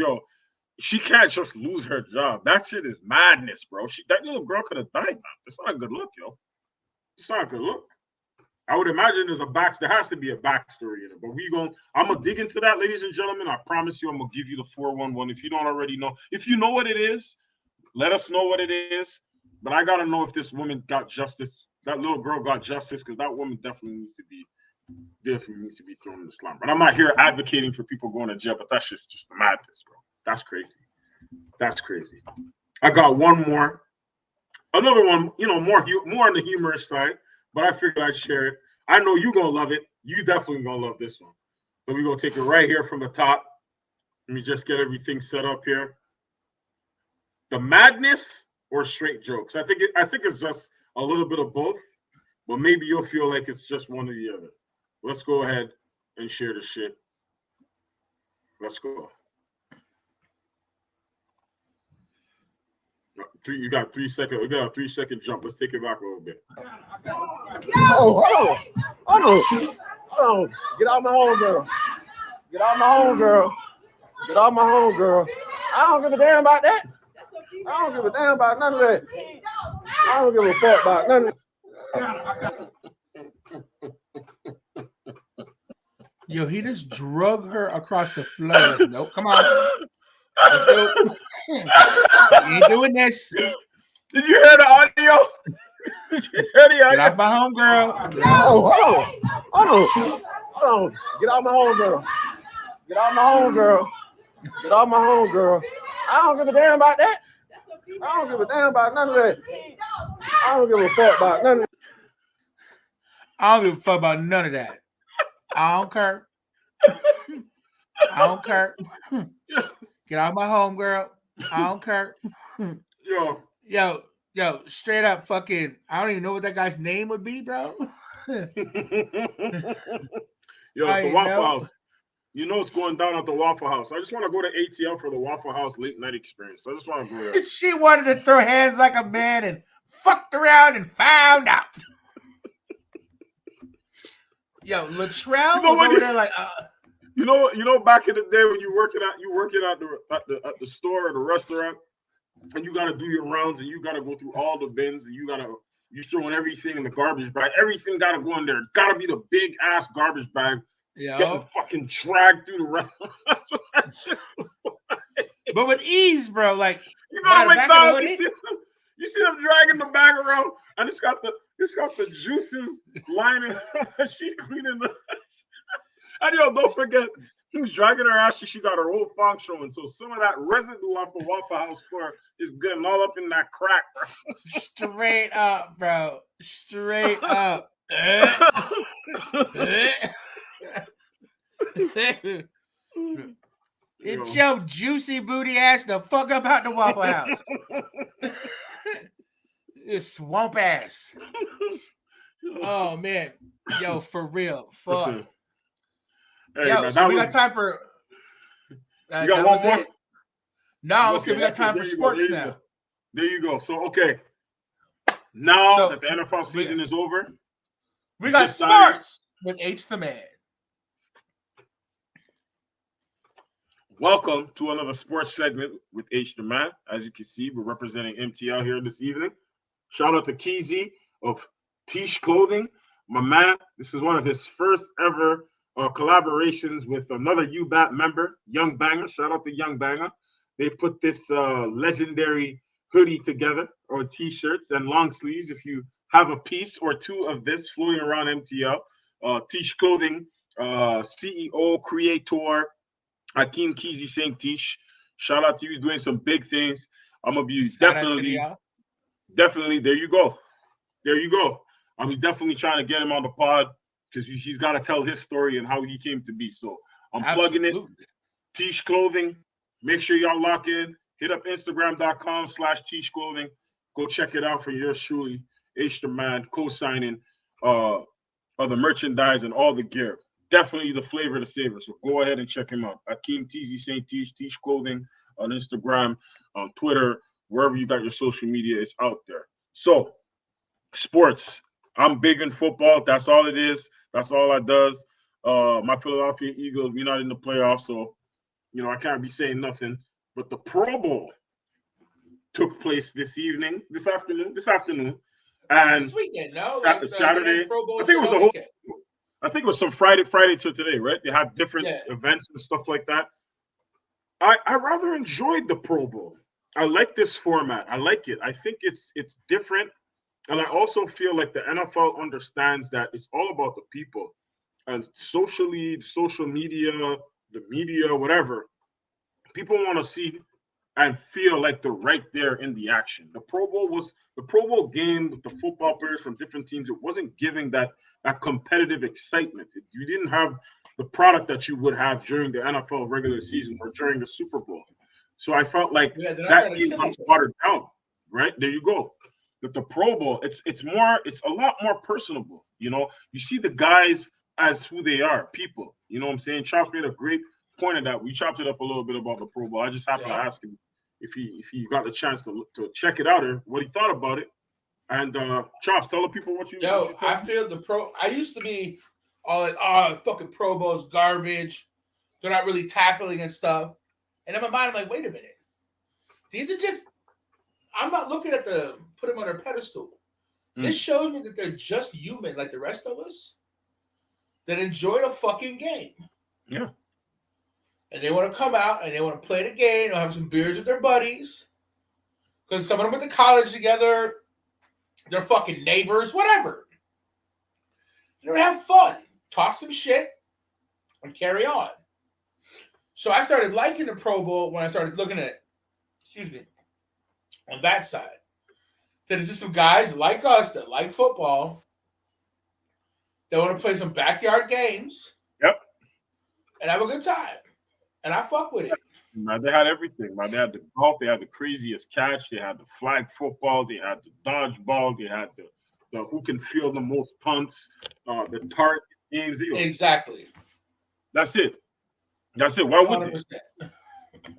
she can't just lose her job. That shit is madness, bro. That little girl could have died, man. It's not a good look, yo. It's not a good look. I would imagine there has to be a backstory in it. But I'm gonna dig into that, ladies and gentlemen. I promise you, I'm gonna give you the 411. If you don't already know, if you know what it is, let us know what it is. But I gotta know if this woman got justice. That little girl got justice, because that woman definitely needs to be thrown in the slumber. And I'm not here advocating for people going to jail, but that's just the madness, bro. That's crazy. That's crazy. I got one more. Another one, more on the humorous side, but I figured I'd share it. I know you're going to love it. You definitely going to love this one. So we're going to take it right here from the top. Let me just get everything set up here. The madness or straight jokes? I think it's just a little bit of both, but maybe you'll feel like it's just one or the other. Let's go ahead and share the shit. Let's go. You got 3 seconds. We got a 3-second jump. Let's take it back a little bit. Hold on. Get out my home, girl. Get out my home, girl. Get out my home, girl. I don't give a damn about that. I don't give a damn about none of that. I don't give a fuck about none of that. Yo, he just drug her across the floor. Nope, come on. Let's go. You ain't doing this. Did you hear the audio? Did you hear the audio? Get off my home, girl. Hold on. Get out my home, girl. Get out my home, girl. Get out my home, girl. I don't give a damn about that. I don't give a damn about none of that. I don't give a fuck about none of that. I don't give a fuck about none of that. I don't care. I don't care. Get out of my home, girl. I don't care. Yo, straight up fucking, I don't even know what that guy's name would be, bro. Yo, the Waffle House. You know what's going down at the Waffle House. I just want to go to ATL for the Waffle House late night experience. I just want to go there. She wanted to throw hands like a man and fucked around and found out. Yo, Latrell was over there like, You know, back in the day when you working at the store or the restaurant, and you gotta do your rounds and you gotta go through all the bins and you throwing everything in the garbage bag. Everything gotta go in there. Gotta be the big ass garbage bag. Yeah, getting fucking dragged through the restaurant. But with ease, bro. Like you go to McDonald's, you see them dragging the bag around, and it's got It's got the juices lining. She cleaning the. And yo, don't forget, he was dragging her ass. She got her whole funk showing. So some of that residue off the Waffle House floor is getting all up in that crack, bro. Straight up, bro. Straight up. It's your juicy booty ass the fuck up out the Waffle House. It's swamp ass. Oh man. Yo, for real. Fuck. Listen. Hey, Yo, man, so we got time for you got one more? No, Okay, so we got time for sports now. There you go. So okay. Now that the NFL season is over, we got sports with H the Man. Welcome to another sports segment with H the Man. As you can see, we're representing MTL here this evening. Shout out to Keezy of Tish Clothing. My man, this is one of his first ever collaborations with another UBAT member, Young Banger. Shout out to Young Banger. They put this legendary hoodie together, or t-shirts and long sleeves. If you have a piece or two of this floating around MTL, Tish Clothing, CEO, creator, Hakeem Keezy St. Tish. Shout out to you. He's doing some big things. I'm going to be definitely, there you go. There you go. I'm definitely trying to get him on the pod because he's got to tell his story and how he came to be. So I'm plugging it. Tish Clothing. Make sure y'all lock in. Hit up Instagram.com/Tish Clothing. Go check it out for yours truly. H the Man co-signing the merchandise and all the gear. Definitely the flavor to savor. So go ahead and check him out. Hakeem Keezy St. Tish, Tish Clothing on Instagram, on Twitter, wherever you got your social media, it's out there. So sports. I'm big in football. That's all it is. That's all I does. My Philadelphia Eagles, we're not in the playoffs, so I can't be saying nothing. But the Pro Bowl took place this afternoon, and this weekend, no? Saturday. I think it was some Friday to today, right? They had different events and stuff like that. I rather enjoyed the Pro Bowl. I like this format. I like it. I think it's different. And I also feel like the NFL understands that it's all about the people. And social media, the media, whatever, people want to see and feel like they're right there in the action. The Pro Bowl game with the football players from different teams. It wasn't giving that competitive excitement. You didn't have the product that you would have during the NFL regular season or during the Super Bowl. So I felt like that game got watered down. Right? There you go. But the Pro Bowl, it's a lot more personable. You see the guys as who they are, people. You know what I'm saying? Chops made a great point of that. We chopped it up a little bit about the Pro Bowl. I just happened to ask him if he got the chance to check it out or what he thought about it. And Chops, tell the people what you. I feel I used to be all like, fucking Pro Bowl's garbage. They're not really tackling and stuff. And in my mind, I'm like, wait a minute. These are just. I'm not looking at put them on their pedestal. This shows me that they're just human, like the rest of us, that enjoy the fucking game. Yeah. And they want to come out and they want to play the game or have some beers with their buddies. Because some of them went to college together. They're fucking neighbors, whatever. They're gonna have fun, talk some shit, and carry on. So I started liking the Pro Bowl when I started looking at it. On that side. There's just some guys like us that like football. They want to play some backyard games. Yep. And have a good time. And I fuck with it. Man, they had everything. Man, they had the golf. They had the craziest catch. They had the flag football. They had the dodgeball. They had the who can field the most punts. The target games. Exactly. That's it. Why would they?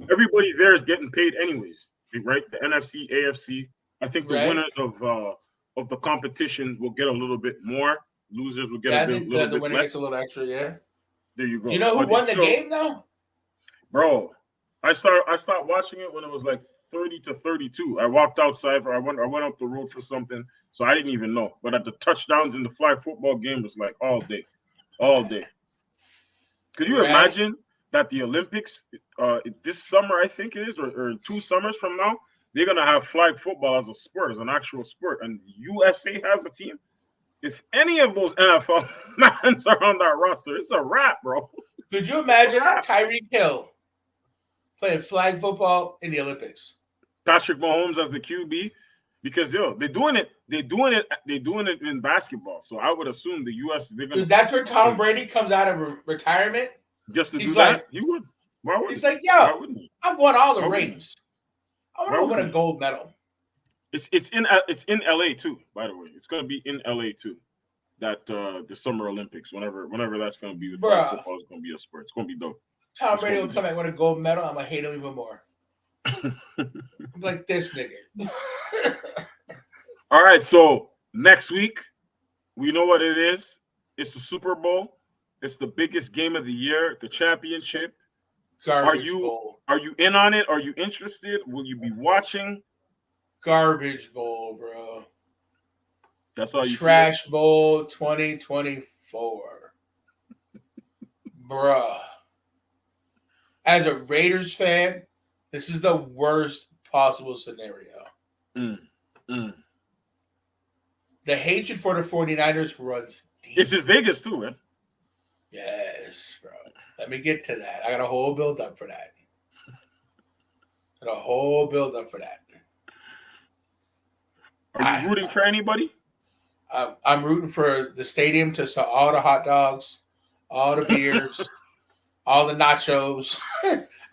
Everybody there is getting paid anyways, right? The NFC, AFC. I think the winners of the competition will get a little bit more. Losers will get a little bit less. The winner gets a little extra, yeah. There you go. Do you know who won the game though? Bro, I stopped watching it when it was like 30-32. I walked outside I went up the road for something, so I didn't even know. But at the touchdowns in the flag football game was like all day. Could you imagine that the Olympics this summer, I think it is, or 2 summers from now, they're gonna have flag football as a sport, as an actual sport, and USA has a team. if any of those NFL mans are on that roster, it's a wrap, bro. Could you imagine Tyreek Hill playing flag football in the Olympics? Patrick Mahomes as the QB, because they're doing it in basketball. So I would assume the U.S. they're gonna. Dude, that's where Tom Brady comes out of retirement. Just to He's do like, that, he would. Why would he's he? like, Why yo, wouldn't he? I've won all the Why wouldn't rings. I Why want to win wouldn't a he? gold medal. It's in LA too, by the way. It's gonna be in LA too. That the Summer Olympics, whenever that's gonna be, the flag football is gonna be a sport. It's gonna be dope. Tom Brady will come back with a gold medal. I'm gonna hate him even more. I'm like this nigga. All right, so next week, we know what it is. It's the Super Bowl. It's the biggest game of the year, the championship. Garbage bowl. Are you in on it? Are you interested? Will you be watching? Garbage bowl, bro. That's all you Trash bowl 2024. Bruh. As a Raiders fan, this is the worst possible scenario. The hatred for the 49ers runs deep. It's in Vegas too, man. Yes, bro. Let me get to that. I got a whole build up for that. Are you rooting for anybody? I'm rooting for the stadium to sell all the hot dogs, all the beers, all the nachos.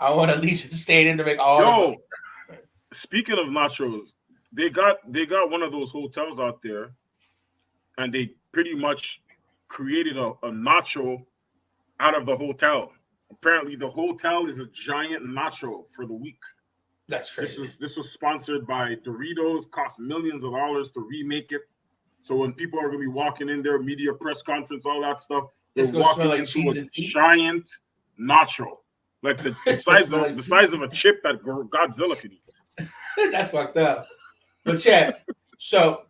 I want Allegiant Stadium to make all the money. Speaking of nachos, they got one of those hotels out there, and they pretty much created a nacho out of the hotel. Apparently, the hotel is a giant nacho for the week. That's crazy. This was sponsored by Doritos. Cost millions of dollars to remake it. So when people are going to be walking in there, media press conference, all that stuff, they're walking into a giant nacho, like the size of a chip that Godzilla could eat. That's fucked up. But yeah, so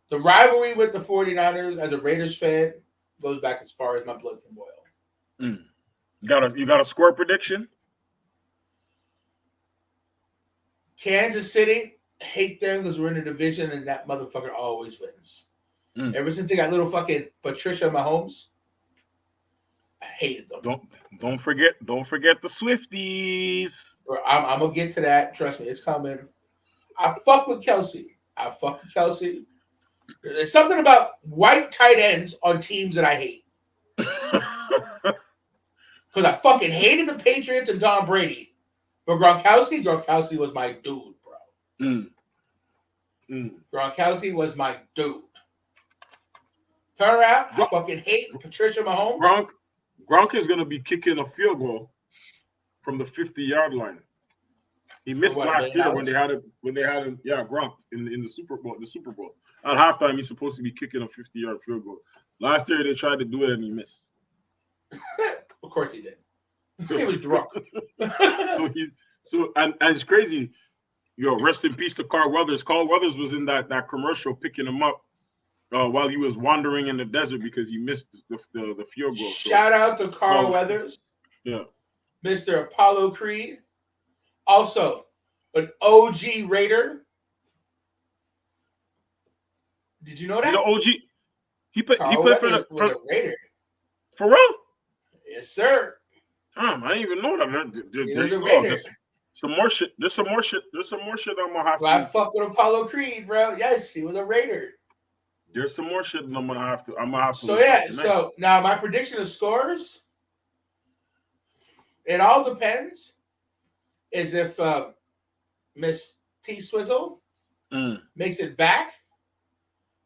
the rivalry with the 49ers as a Raiders fan goes back as far as my blood can boil. You got a score prediction? Kansas City, hate them because we're in a division and that motherfucker always wins. Ever since they got little fucking Patricia Mahomes, I hated them. Don't forget the Swifties. I'm gonna get to that. Trust me, it's coming. I fuck with Kelsey. There's something about white tight ends on teams that I hate. Because I fucking hated the Patriots and Tom Brady. But Gronkowski was my dude, bro. Gronkowski was my dude. Turn around. I fucking hate Patricia Mahomes. Gronk is going to be kicking a field goal from the 50-yard line. He missed last year when they had him. Gronk in the Super Bowl. At halftime, he's supposed to be kicking a 50-yard field goal. Last year, they tried to do it and he missed. Of course he did. He was drunk. And it's crazy. Rest in peace to Carl Weathers. Carl Weathers was in that commercial picking him up while he was wandering in the desert because he missed the field goal. Shout out to Carl Weathers. Yeah. Mr. Apollo Creed. Also, an OG Raider. Did you know that? He's an OG. He played for the Raider. For real? Yes, sir. I didn't even know that, man. There's some more shit. There's some more shit I'm gonna have to. I fuck with Apollo Creed, bro. Yes, he was a Raider. There's some more shit that I'm gonna have to. So yeah. So now my prediction of scores. It all depends. Is if Miss T Swizzle makes it back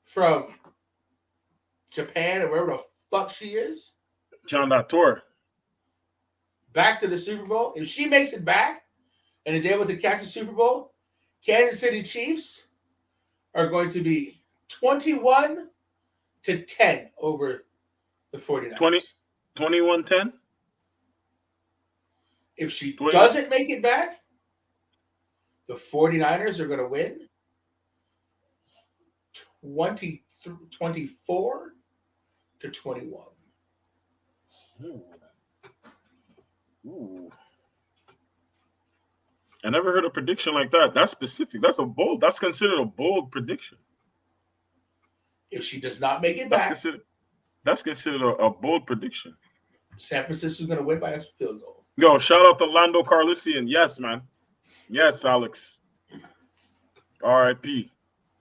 from Japan or wherever the fuck she is. John that tour. Back to the Super Bowl. If she makes it back and is able to catch the Super Bowl, Kansas City Chiefs are going to be 21-10 over the 49ers. 21-10? If she doesn't make it back, the 49ers are going to win 24-21. Ooh. I never heard a prediction like that. That's specific. That's considered a bold prediction. If she does not make it That's back, considered a bold prediction. San Francisco's going to win by a field goal. Yo, shout out to Lando Carlisian. Yes, man. Yes, Alex. R.I.P.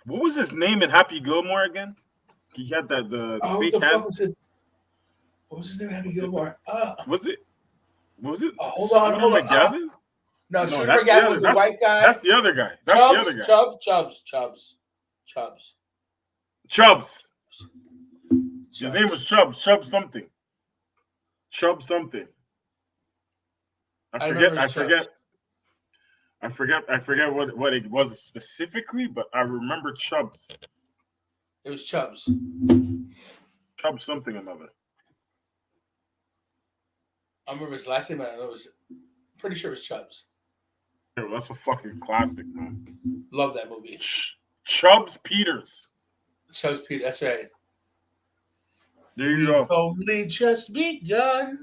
What was his name in Happy Gilmore again? He had the What fake the hand. fuck was it? What was his name? Happy Gilmore. Was it? Hold on. McGavin? No, Shooter that's the McGavin other- was the white guy. That's the other guy. Chubbs. His name was Chubbs. Chubb something. I forget what it was specifically, but I remember Chubbs. It was Chubbs. Chubb something or another. I remember his last name, but I know it was pretty sure it was Chubbs. Yo, that's a fucking classic, man. Love that movie. Chubbs Peters. Chubbs Peters, that's right. There you go. Only just begun.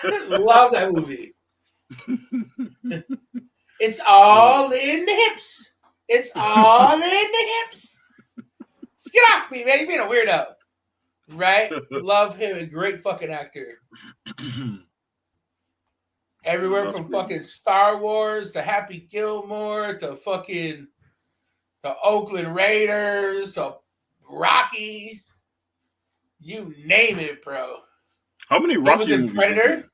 Love that movie. It's all in the hips. It's all in the hips. Let's get off me, man. You're being a weirdo. Right? Love him. A great fucking actor. Everywhere from fucking Star Wars to Happy Gilmore to fucking the Oakland Raiders to Rocky. You name it, bro. How many Rocky He was in movies? Predator.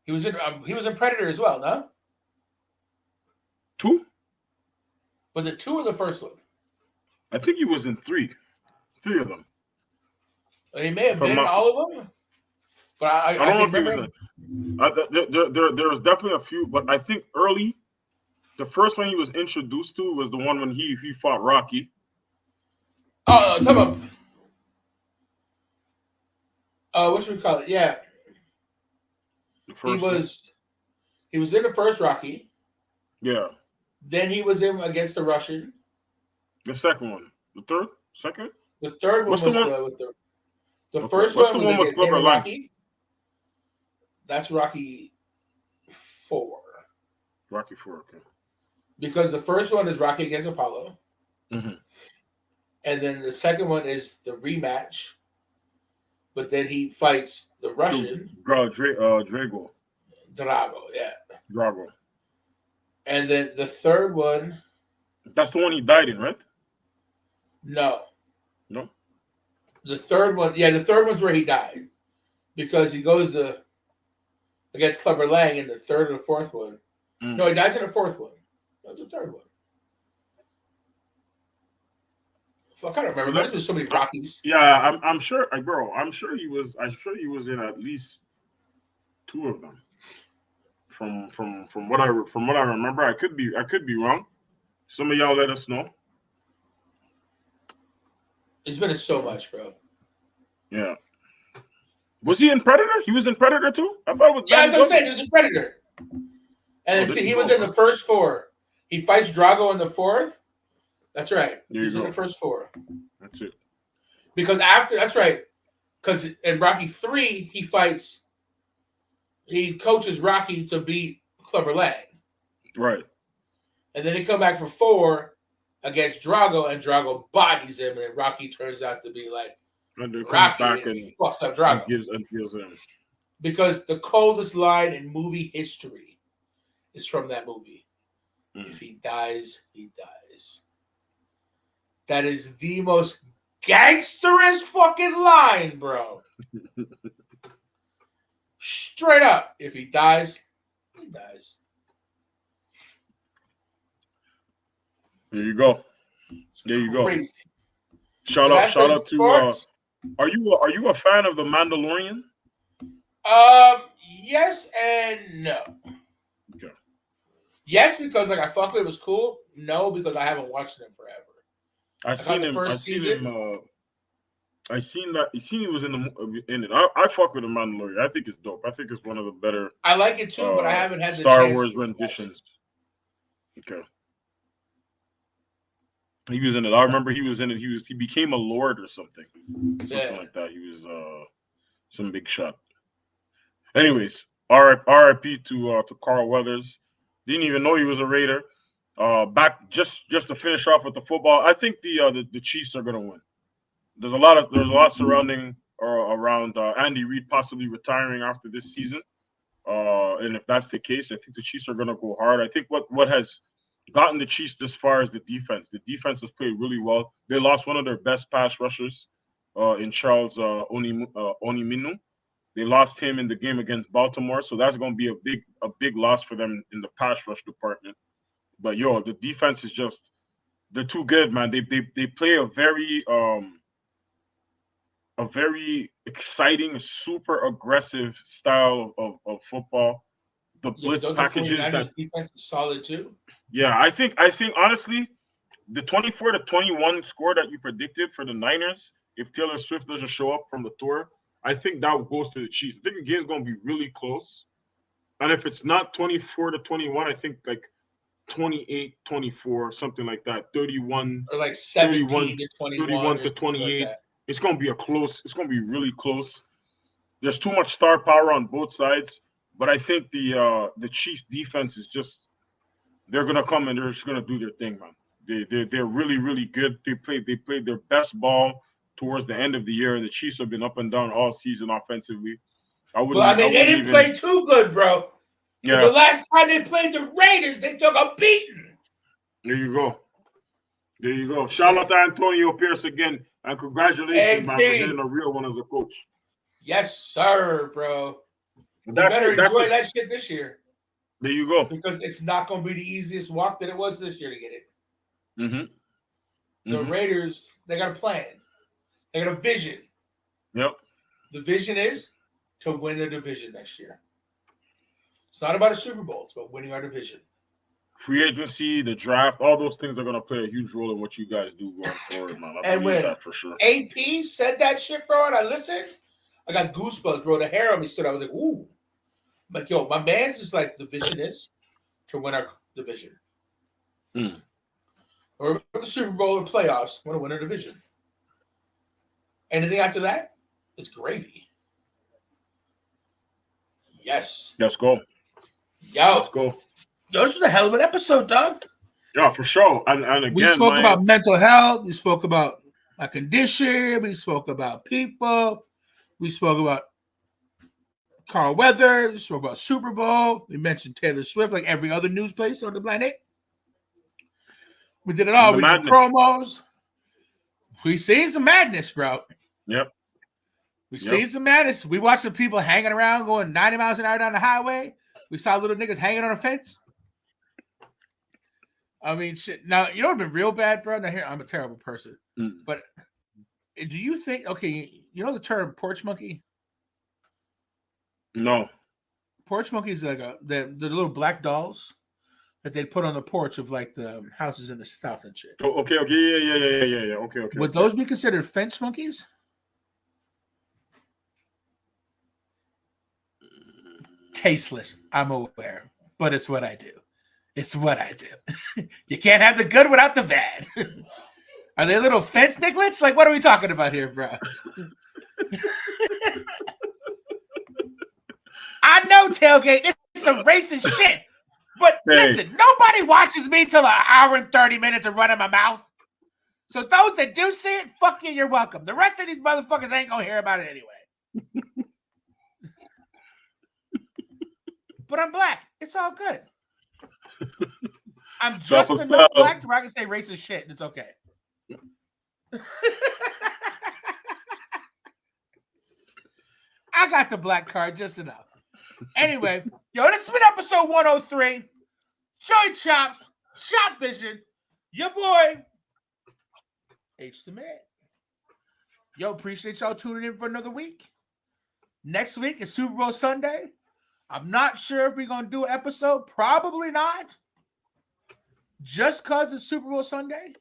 He was in Predator as well, no? 2? Was it 2 or the first one? I think he was in 3. 3 of them. He may have been in all of them. But I don't know if he remember. there was definitely a few, but I think early, the first one he was introduced to was the one when he fought Rocky. Oh, talk about. What should we call it? Yeah. He was in the first Rocky. Yeah. Then he was in against the Russian. The second one. The third? Second? The third one What's was the one? the first What's one the was one with against Clubber Lang? Rocky. That's Rocky 4. Rocky 4, okay. Because the first one is Rocky against Apollo. Mm-hmm. And then the second one is the rematch. But then he fights the Russian. Drago. Drago, yeah. Drago. And then the third one. That's the one he died in, right? No. No? The third one, the third one's where he died. Because he goes against Clubber Lang in the third or the fourth one. Mm. No, he dies in the fourth one. No, it's the third one. I can't remember. There's been so many Rockies. Yeah, I'm sure, bro. I'm sure he was in at least 2 of them. From what I remember, I could be wrong. Some of y'all let us know. It's been so much, bro. Yeah. Was he in Predator? He was in Predator too? I thought it was. Yeah, that's what I'm saying. He was a Predator. And then see, he was in the first 4. He fights Drago in the 4th. That's right. He's in the first 4. That's it. Because after, that's right. Because in Rocky 3, he coaches Rocky to beat Clubber Lang. Right. And then they come back for 4 against Drago, and Drago bodies him, and then Rocky turns out to be like Rocky back and fucks up Drago. And gives him. Because the coldest line in movie history is from that movie. Mm. If he dies, he dies. That is the most gangsterous fucking line, bro. Straight up. If he dies, he dies. There you go. There you go. Crazy. Shout out to are you a fan of The Mandalorian? Yes and no. Okay. Yes, because I fuck with it was cool. No, because I haven't watched it in forever. I seen he was in it. I fuck with The Mandalorian. I think it's dope. I think it's one of the better. I like it too, but I haven't had the Star Wars renditions. Okay. He was in it. I remember he was in it. He became a lord or something like that. He was some big shot. Anyways, RIP to Carl Weathers. Didn't even know he was a Raider. Back just to finish off with the football. I think the Chiefs are gonna win. There's a lot surrounding or around Andy Reid possibly retiring after this season. And if that's the case, I think the Chiefs are gonna go hard. I think what has gotten the Chiefs this far is the defense. The defense has played really well. They lost one of their best pass rushers in Charles Oniminu. They lost him in the game against Baltimore, so that's going to be a big loss for them in the pass rush department. But the defense is just they're too good, man. They play a very exciting, super aggressive style of football. The blitz packages that defense is solid too. Yeah, I think honestly, the 24-21 score that you predicted for the Niners, if Taylor Swift doesn't show up from the tour, I think that goes to the Chiefs. I think the game's going to be really close. And if it's not 24-21, I think like 28-24, something like that. 31 or like 17 to 21. 31 to 28. Like it's going to be it's going to be really close. There's too much star power on both sides, but I think the Chiefs defense is just they're going to come and they're just going to do their thing, man. They're really, really good. They played their best ball towards the end of the year, and the Chiefs have been up and down all season offensively. They didn't play too good, bro. Yeah. The last time they played the Raiders, they took a beating. There you go. Shout out to Antonio Pierce again, and congratulations, man, for getting a real one as a coach. Yes, sir, bro. You better enjoy that shit this year. There you go. Because it's not going to be the easiest walk that it was this year to get it. Mm-hmm. The Raiders, they got a plan. They got a vision. Yep. The vision is to win the division next year. It's not about a Super Bowl. It's about winning our division. Free agency, the draft, all those things are going to play a huge role in what you guys do going forward, man. I believe that for sure. AP said that shit, bro, and I listened, I got goosebumps, bro. The hair on me stood. I was like, ooh. I'm like, yo, my man's just like, the vision is to win our division. Or the Super Bowl or playoffs, want to win our division. Anything after that, it's gravy. Yes. Let's go. Let's go. Yo, this was a hell of an episode, dog. Yeah, for sure. And again, we spoke about mental health. We spoke about my condition. We spoke about people. We spoke about Carl Weathers. We spoke about Super Bowl. We mentioned Taylor Swift, like every other news place on the planet. We did it all. We did promos. We seen some madness, bro. Yep. We seen some madness. We watched some people hanging around going 90 miles an hour down the highway. We saw little niggas hanging on a fence. I mean, shit. Now, you know what would have been real bad, bro? Now, here, I'm a terrible person. But do you think, okay, you know the term porch monkey? No. Porch monkey is like the little black dolls that they put on the porch of like the houses in the South and shit. Oh, okay. Yeah. Okay. Would those be considered fence monkeys? Tasteless, I'm aware, but it's what I do. You can't have the good without the bad. Are they little fence nicklets? Like, what are we talking about here, bro? I know, Tailgate, it's some racist shit. But listen, nobody watches me till an hour and 30 minutes of running my mouth. So those that do see it, fuck you, you're welcome. The rest of these motherfuckers ain't gonna hear about it anyway. But I'm black. It's all good. I'm just enough black to where I can say racist shit, and it's okay. I got the black card just enough. Anyway, yo, this has been episode 103. Joy Chops, Chop Vision, your boy, H the Man. Yo, appreciate y'all tuning in for another week. Next week is Super Bowl Sunday. I'm not sure if we're going to do an episode. Probably not. Just because it's Super Bowl Sunday.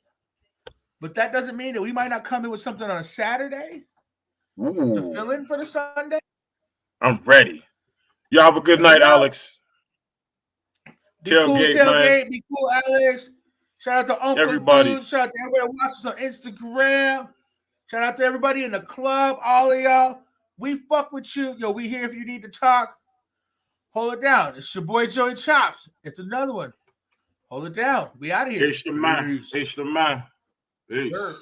But that doesn't mean that we might not come in with something on a Saturday to fill in for the Sunday. I'm ready. Y'all have a good night, Alex. Be cool, Tailgate. Be cool, Alex. Shout out to Uncle everybody. Dude. Shout out to everybody that watches on Instagram. Shout out to everybody in the club. All of y'all. We fuck with you. Yo, we here if you need to talk. Hold it down. It's your boy Joey Chops. It's another one. Hold it down. We out of here. H the man. Peace. H the man. Peace. Sure.